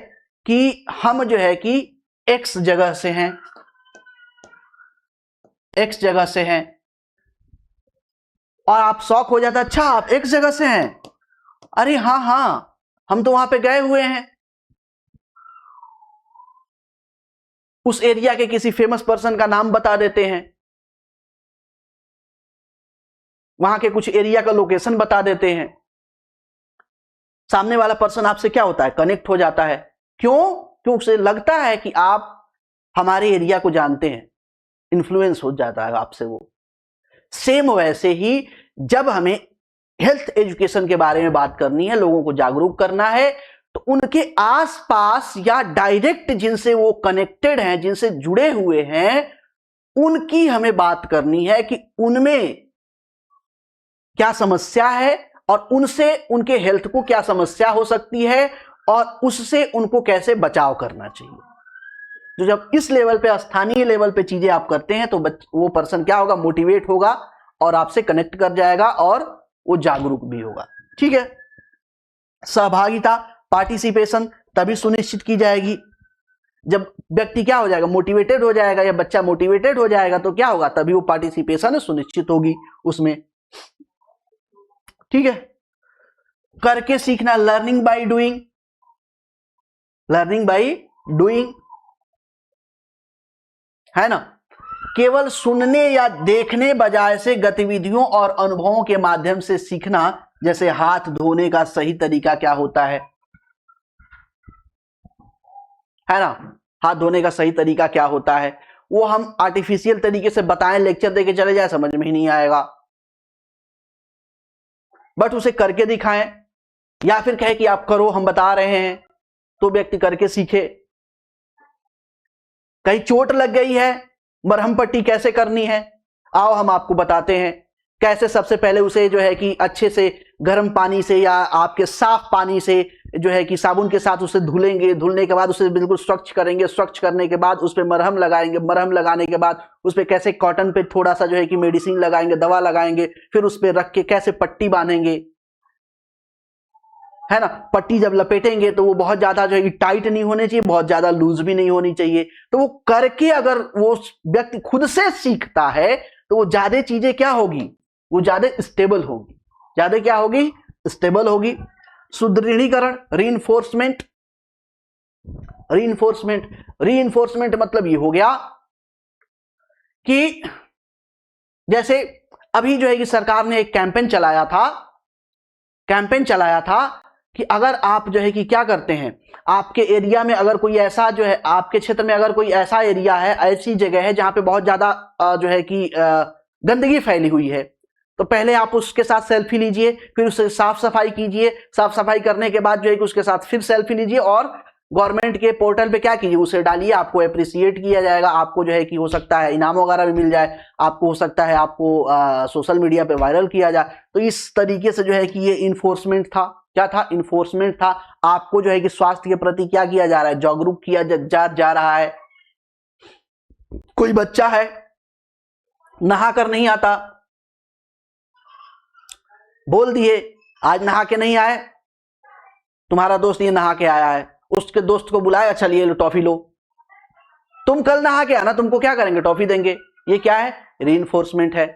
कि हम जो है कि एक्स जगह से हैं, और आप शॉक हो जाता है, अच्छा आप एक्स जगह से हैं, अरे हाँ हम तो वहां पे गए हुए हैं। उस एरिया के किसी फेमस पर्सन का नाम बता देते हैं, वहां के कुछ एरिया का लोकेशन बता देते हैं। सामने वाला पर्सन आपसे क्या होता है, कनेक्ट हो जाता है। क्यों उसे लगता है कि आप हमारे एरिया को जानते हैं, इन्फ्लुएंस हो जाता है आपसे वो। सेम वैसे ही जब हमें हेल्थ एजुकेशन के बारे में बात करनी है, लोगों को जागरूक करना है, तो उनके आसपास या डायरेक्ट जिनसे वो कनेक्टेड हैं, जिनसे जुड़े हुए हैं, उनकी हमें बात करनी है कि उनमें क्या समस्या है और उनसे उनके हेल्थ को क्या समस्या हो सकती है और उससे उनको कैसे बचाव करना चाहिए। तो जब इस लेवल पे, स्थानीय लेवल पे चीजें आप करते हैं तो वो पर्सन क्या होगा, मोटिवेट होगा और आपसे कनेक्ट कर जाएगा और वो जागरूक भी होगा। ठीक है, सहभागिता, पार्टिसिपेशन तभी सुनिश्चित की जाएगी जब व्यक्ति क्या हो जाएगा, मोटिवेटेड हो जाएगा, या बच्चा मोटिवेटेड हो जाएगा तो क्या होगा, तभी वो पार्टिसिपेशन सुनिश्चित होगी उसमें। ठीक है, करके सीखना, learning by doing, learning by doing, है ना। केवल सुनने या देखने बजाय से गतिविधियों और अनुभवों के माध्यम से सीखना, जैसे हाथ धोने का सही तरीका क्या होता है ना, हाथ धोने का सही तरीका क्या होता है, वो हम आर्टिफिशियल तरीके से बताएं, लेक्चर देके चले जाए, समझ में ही नहीं आएगा। बट उसे करके दिखाएं, या फिर कहे कि आप करो, हम बता रहे हैं, तो व्यक्ति करके सीखे। कहीं चोट लग गई है, मरहम पट्टी कैसे करनी है, आओ हम आपको बताते हैं। कैसे सबसे पहले उसे जो है कि अच्छे से गर्म पानी से या आपके साफ पानी से जो है कि साबुन के साथ उसे धुलेंगे, धुलने के बाद उसे बिल्कुल स्वच्छ करेंगे, स्वच्छ करने के बाद उस पर मरहम लगाएंगे, मरहम लगाने के बाद उस पर कैसे कॉटन पे थोड़ा सा जो है कि मेडिसिन लगाएंगे, दवा लगाएंगे, फिर उस पर रख के कैसे पट्टी बांधेंगे, है ना। पट्टी जब लपेटेंगे तो वो बहुत ज्यादा जो है टाइट नहीं होनी चाहिए, बहुत ज्यादा लूज भी नहीं होनी चाहिए। तो वो करके अगर वो व्यक्ति खुद से सीखता है तो वो ज्यादा चीजें क्या होगी, वो ज्यादा स्टेबल होगी, ज्यादा क्या होगी, स्टेबल होगी। सुदृढ़ीकरण, रीइंफोर्समेंट, रीइंफोर्समेंट, रीइंफोर्समेंट मतलब ये हो गया कि जैसे अभी जो है कि सरकार ने एक कैंपेन चलाया था कि अगर आप जो है कि क्या करते हैं, आपके एरिया में अगर कोई ऐसा जो है, आपके क्षेत्र में अगर कोई ऐसा एरिया है, ऐसी जगह है जहां पे बहुत ज्यादा जो है कि गंदगी फैली हुई है, तो पहले आप उसके साथ सेल्फी लीजिए, फिर उसे साफ सफाई कीजिए, साफ सफाई करने के बाद जो है कि उसके साथ फिर सेल्फी लीजिए और गवर्नमेंट के पोर्टल पे क्या कीजिए, उसे डालिए, आपको अप्रिसिएट किया जाएगा, आपको जो है कि हो सकता है इनाम वगैरह भी मिल जाए, आपको हो सकता है आपको सोशल मीडिया पे वायरल किया जाए। तो इस तरीके से जो है कि ये इन्फोर्समेंट था, क्या था, इन्फोर्समेंट था। आपको जो है कि स्वास्थ्य के प्रति क्या किया जा रहा है, जागरूक किया जा रहा है। कोई बच्चा है नहा कर नहीं आता, बोल दिए आज नहा के नहीं आए, तुम्हारा दोस्त ये नहा के आया है, उसके दोस्त को बुलाया, चलिए लो टॉफी लो, तुम कल नहा के आना, तुमको क्या करेंगे, टॉफी देंगे। ये क्या है, रीइंफोर्समेंट है।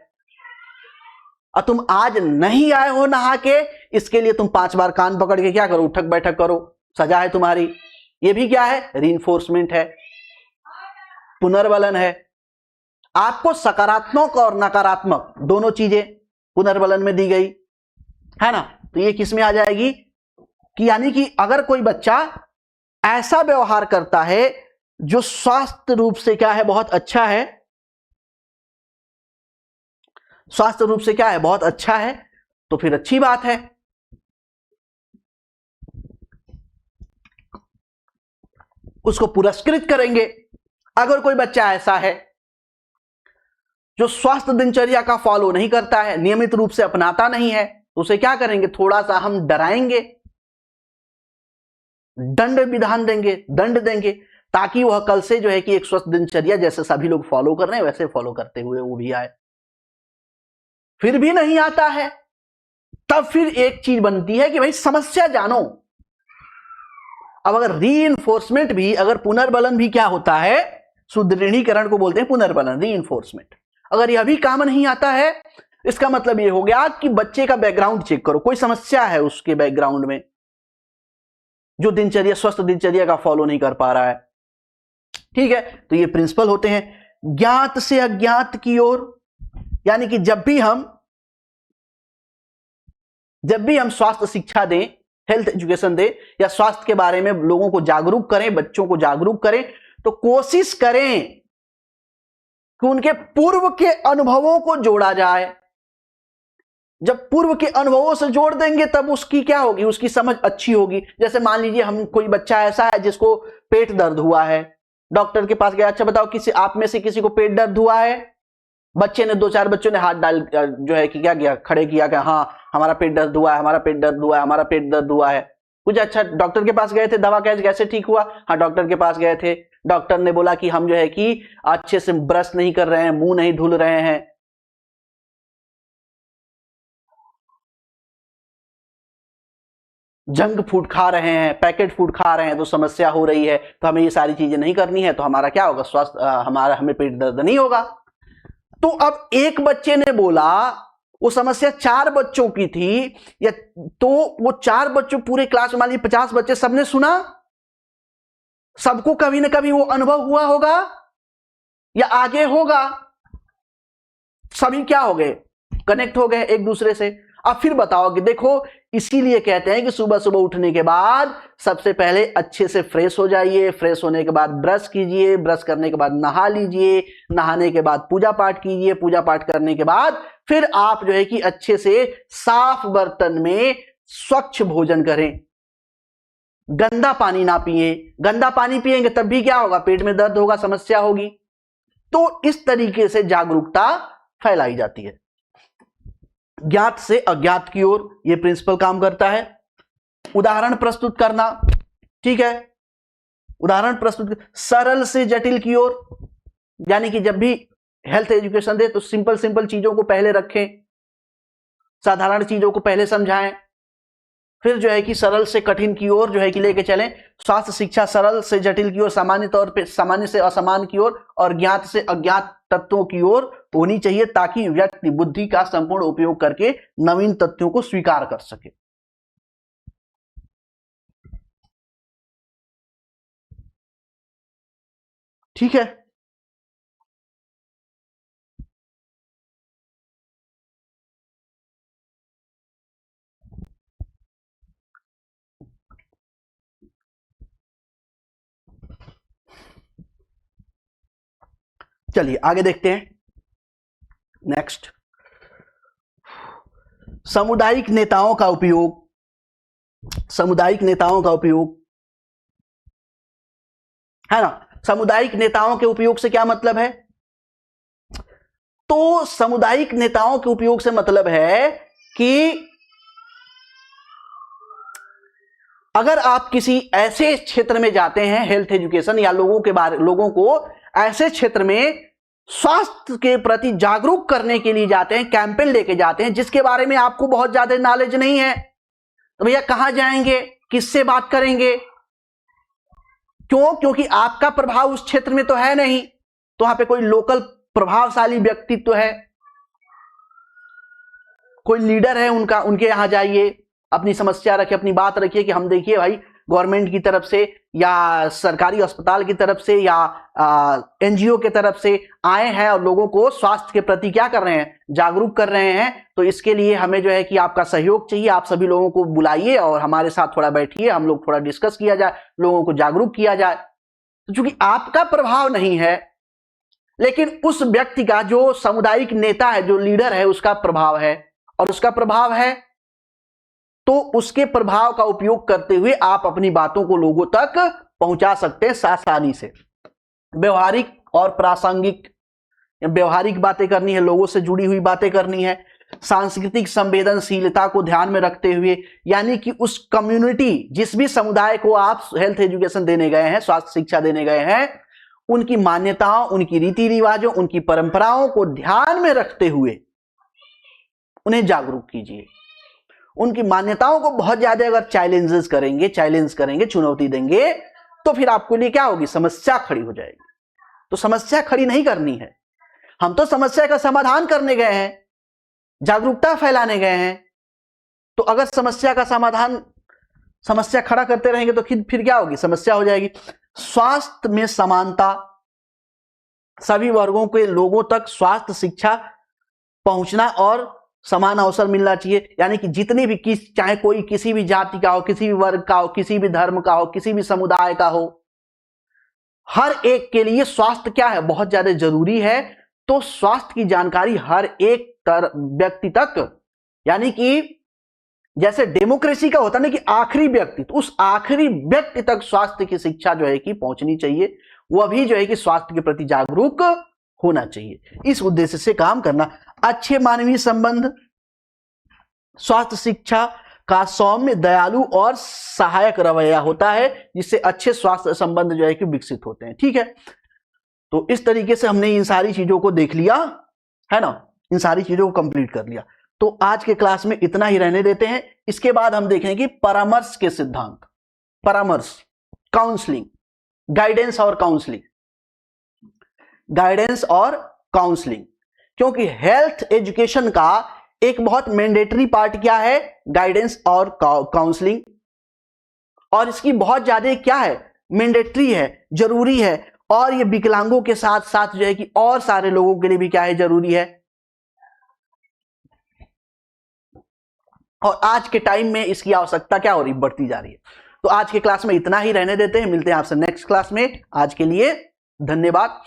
और तुम आज नहीं आए हो नहा के, इसके लिए तुम 5 बार कान पकड़ के क्या करो, उठक बैठक करो, सजा है तुम्हारी। ये भी क्या है, रीइंफोर्समेंट है, पुनर्बलन है। आपको सकारात्मक और नकारात्मक दोनों चीजें पुनर्बलन में दी गई है ना। तो ये किस में आ जाएगी कि यानी कि अगर कोई बच्चा ऐसा व्यवहार करता है जो स्वास्थ्य रूप से क्या है, बहुत अच्छा है, स्वास्थ्य रूप से क्या है, बहुत अच्छा है, तो फिर अच्छी बात है। उसको पुरस्कृत करेंगे। अगर कोई बच्चा ऐसा है जो स्वास्थ्य दिनचर्या का फॉलो नहीं करता है, नियमित रूप से अपनाता नहीं है, तो उसे क्या करेंगे, थोड़ा सा हम डराएंगे, दंड विधान देंगे, दंड देंगे, ताकि वह कल से जो है कि एक स्वस्थ दिनचर्या जैसे सभी लोग फॉलो कर रहे हैं वैसे फॉलो करते हुए वो भी आए। फिर भी नहीं आता है, तब फिर एक चीज बनती है कि भाई समस्या जानो। अब अगर रीइंफोर्समेंट भी, अगर पुनर्बलन भी क्या होता है, सुदृढ़ीकरण को बोलते हैं पुनर्बलन, रीइंफोर्समेंट। अगर यह भी काम नहीं आता है, इसका मतलब यह हो गया कि बच्चे का बैकग्राउंड चेक करो, कोई समस्या है उसके बैकग्राउंड में, जो दिनचर्या, स्वस्थ दिनचर्या का फॉलो नहीं कर पा रहा है। ठीक है, तो ये प्रिंसिपल होते हैं। ज्ञात से अज्ञात की ओर, यानी कि जब भी हम स्वास्थ्य शिक्षा दें, हेल्थ एजुकेशन दें, या स्वास्थ्य के बारे में लोगों को जागरूक करें, बच्चों को जागरूक करें, तो कोशिश करें कि उनके पूर्व के अनुभवों को जोड़ा जाए। जब पूर्व के अनुभवों से जोड़ देंगे तब उसकी क्या होगी, उसकी समझ अच्छी होगी। जैसे मान लीजिए हम, कोई बच्चा ऐसा है जिसको पेट दर्द हुआ है, डॉक्टर के पास गया, अच्छा बताओ किसी आप में से किसी को पेट दर्द हुआ है? बच्चे ने, 2-4 बच्चों ने हाथ डाल जो है कि क्या किया, खड़े किया कि हाँ हमारा पेट दर्द हुआ है, हमारा पेट दर्द हुआ है, हमारा पेट दर्द हुआ है। कुछ अच्छा, डॉक्टर के पास गए थे, दवा कैसे ठीक हुआ? हाँ डॉक्टर के पास गए थे, डॉक्टर ने बोला कि हम जो है कि अच्छे से ब्रश नहीं कर रहे हैं, मुंह नहीं धुल रहे हैं, जंक फूड खा रहे हैं, पैकेट फूड खा रहे हैं, तो समस्या हो रही है, तो हमें ये सारी चीजें नहीं करनी है, तो हमारा क्या होगा, स्वास्थ्य हमें पेट दर्द नहीं होगा। तो अब एक बच्चे ने बोला, वो समस्या 4 बच्चों की थी, या तो वो 4 बच्चों पूरे क्लास में, मान लीजिए 50 बच्चे, सबने सुना, सबको कभी ना कभी वो अनुभव हुआ होगा या आगे होगा, सभी क्या हो गए, कनेक्ट हो गए एक दूसरे से। अब फिर बताओ कि देखो, इसीलिए कहते हैं कि सुबह सुबह उठने के बाद सबसे पहले अच्छे से फ्रेश हो जाइए, फ्रेश होने के बाद ब्रश कीजिए, ब्रश करने के बाद नहा लीजिए, नहाने के बाद पूजा पाठ कीजिए, पूजा पाठ करने के बाद फिर आप जो है कि अच्छे से साफ बर्तन में स्वच्छ भोजन करें, गंदा पानी ना पिए। गंदा पानी पिएंगे तब भी क्या होगा, पेट में दर्द होगा, समस्या होगी। तो इस तरीके से जागरूकता फैलाई जाती है, ज्ञात से अज्ञात की ओर यह प्रिंसिपल काम करता है। उदाहरण प्रस्तुत करना, ठीक है, उदाहरण प्रस्तुत, सरल से जटिल की ओर, यानी कि जब भी हेल्थ एजुकेशन दे तो सिंपल सिंपल चीजों को पहले रखें, साधारण चीजों को पहले समझाएं, फिर जो है कि सरल से कठिन की ओर जो है कि लेके चलें। स्वास्थ्य शिक्षा सरल से जटिल की ओर, सामान्य तौर पे सामान्य से असामान्य की ओर, और ज्ञात से अज्ञात तत्वों की ओर होनी चाहिए, ताकि व्यक्ति बुद्धि का संपूर्ण उपयोग करके नवीन तथ्यों को स्वीकार कर सके। ठीक है, चलिए आगे देखते हैं। नेक्स्ट, सामुदायिक नेताओं का उपयोग। सामुदायिक नेताओं का उपयोग है ना, सामुदायिक नेताओं के उपयोग से क्या मतलब है, तो सामुदायिक नेताओं के उपयोग से मतलब है कि अगर आप किसी ऐसे क्षेत्र में जाते हैं, हेल्थ एजुकेशन या लोगों को ऐसे क्षेत्र में स्वास्थ्य के प्रति जागरूक करने के लिए जाते हैं, कैंपेन लेके जाते हैं जिसके बारे में आपको बहुत ज्यादा नॉलेज नहीं है, तो भैया कहां जाएंगे, किससे बात करेंगे, क्यों, क्योंकि आपका प्रभाव उस क्षेत्र में तो है नहीं, तो वहां पे कोई लोकल प्रभावशाली व्यक्तित्व है, कोई लीडर है उनका, उनके यहां जाइए, अपनी समस्या रखिए, अपनी बात रखिए कि हम देखिए भाई गवर्नमेंट की तरफ से या सरकारी अस्पताल की तरफ से या एनजीओ के तरफ से आए हैं और लोगों को स्वास्थ्य के प्रति क्या कर रहे हैं, जागरूक कर रहे हैं, तो इसके लिए हमें जो है कि आपका सहयोग चाहिए, आप सभी लोगों को बुलाइए और हमारे साथ थोड़ा बैठिए, हम लोग थोड़ा डिस्कस किया जाए, लोगों को जागरूक किया जाए। तो चूंकि आपका प्रभाव नहीं है, लेकिन उस व्यक्ति का, जो सामुदायिक नेता है, जो लीडर है, उसका प्रभाव है, और उसका प्रभाव है, तो उसके प्रभाव का उपयोग करते हुए आप अपनी बातों को लोगों तक पहुंचा सकते हैं आसानी से। व्यवहारिक और प्रासंगिक, व्यवहारिक बातें करनी है, लोगों से जुड़ी हुई बातें करनी है, सांस्कृतिक संवेदनशीलता को ध्यान में रखते हुए, यानी कि उस कम्युनिटी, जिस भी समुदाय को आप हेल्थ एजुकेशन देने गए हैं, स्वास्थ्य शिक्षा देने गए हैं, उनकी मान्यताओं, उनकी रीति रिवाजों, उनकी परंपराओं को ध्यान में रखते हुए उन्हें जागरूक कीजिए। उनकी मान्यताओं को बहुत ज्यादा अगर चैलेंज करेंगे, चुनौती देंगे, तो फिर आपके लिए क्या होगी, समस्या खड़ी हो जाएगी। तो समस्या खड़ी नहीं करनी है, हम तो समस्या का समाधान करने गए हैं, जागरूकता फैलाने गए हैं। तो अगर समस्या खड़ा करते रहेंगे तो फिर क्या होगी, समस्या हो जाएगी। स्वास्थ्य में समानता, सभी वर्गों के लोगों तक स्वास्थ्य शिक्षा पहुंचना और समान अवसर मिलना चाहिए, यानी कि जितने भी चाहे कोई किसी भी जाति का हो, किसी भी वर्ग का हो, किसी भी धर्म का हो, किसी भी समुदाय का हो, हर एक के लिए स्वास्थ्य क्या है, बहुत ज्यादा जरूरी है। तो स्वास्थ्य की जानकारी हर एक व्यक्ति तक, यानी कि जैसे डेमोक्रेसी का होता है ना कि आखिरी व्यक्ति, तो उस आखिरी व्यक्ति तक स्वास्थ्य की शिक्षा जो है कि पहुंचनी चाहिए, वह भी जो है कि स्वास्थ्य के प्रति जागरूक होना चाहिए। इस उद्देश्य से काम करना। अच्छे मानवीय संबंध, स्वास्थ्य शिक्षा का सौम्य, दयालु और सहायक रवैया होता है, जिससे अच्छे स्वास्थ्य संबंध जो है कि विकसित होते हैं। ठीक है, तो इस तरीके से हमने इन सारी चीजों को देख लिया है ना, इन सारी चीजों को कंप्लीट कर लिया। तो आज के क्लास में इतना ही रहने देते हैं। इसके बाद हम देखेंगे कि परामर्श के सिद्धांत, परामर्श, काउंसलिंग, गाइडेंस और काउंसलिंग, गाइडेंस और काउंसलिंग। क्योंकि हेल्थ एजुकेशन का एक बहुत मैंडेटरी पार्ट क्या है, गाइडेंस और काउंसलिंग, और इसकी बहुत ज्यादा क्या है, मैंडेटरी है, जरूरी है, और ये विकलांगों के साथ साथ जो है कि और सारे लोगों के लिए भी क्या है, जरूरी है। और आज के टाइम में इसकी आवश्यकता क्या हो रही, बढ़ती जा रही है। तो आज के क्लास में इतना ही रहने देते हैं, मिलते हैं आपसे नेक्स्ट क्लास में। आज के लिए धन्यवाद।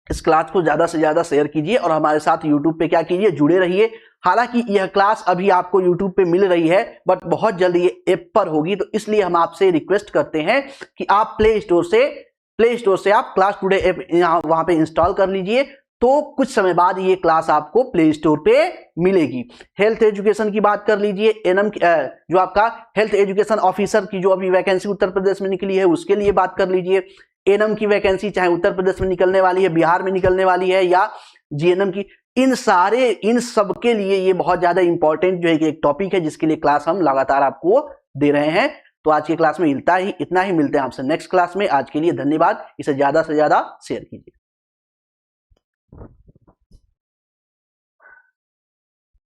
इस क्लास को ज्यादा से ज्यादा शेयर कीजिए और हमारे साथ यूट्यूब पे क्या कीजिए, जुड़े रहिए। हालांकि यह क्लास अभी आपको यूट्यूब पे मिल रही है, बट बहुत जल्दी ये ऐप पर होगी, तो इसलिए हम आपसे रिक्वेस्ट करते हैं कि आप प्ले स्टोर से आप क्लास टुडे ऐप वहां पे इंस्टॉल कर लीजिए। तो कुछ समय बाद ये क्लास आपको प्ले स्टोर पे मिलेगी। हेल्थ एजुकेशन की बात कर लीजिए, एनएम जो आपका हेल्थ एजुकेशन ऑफिसर की जो अभी वैकेंसी उत्तर प्रदेश में निकली है, उसके लिए बात कर लीजिए। एनएम की वैकेंसी चाहे उत्तर प्रदेश में निकलने वाली है, बिहार में निकलने वाली है, या जीएनएम की, इन सब के लिए ये बहुत ज्यादा इंपॉर्टेंट जो है कि एक टॉपिक है, जिसके लिए क्लास हम लगातार आपको दे रहे हैं। तो आज की क्लास में इतना ही मिलते हैं आपसे नेक्स्ट क्लास में। आज के लिए धन्यवाद। इसे ज्यादा से ज्यादा शेयर कीजिए।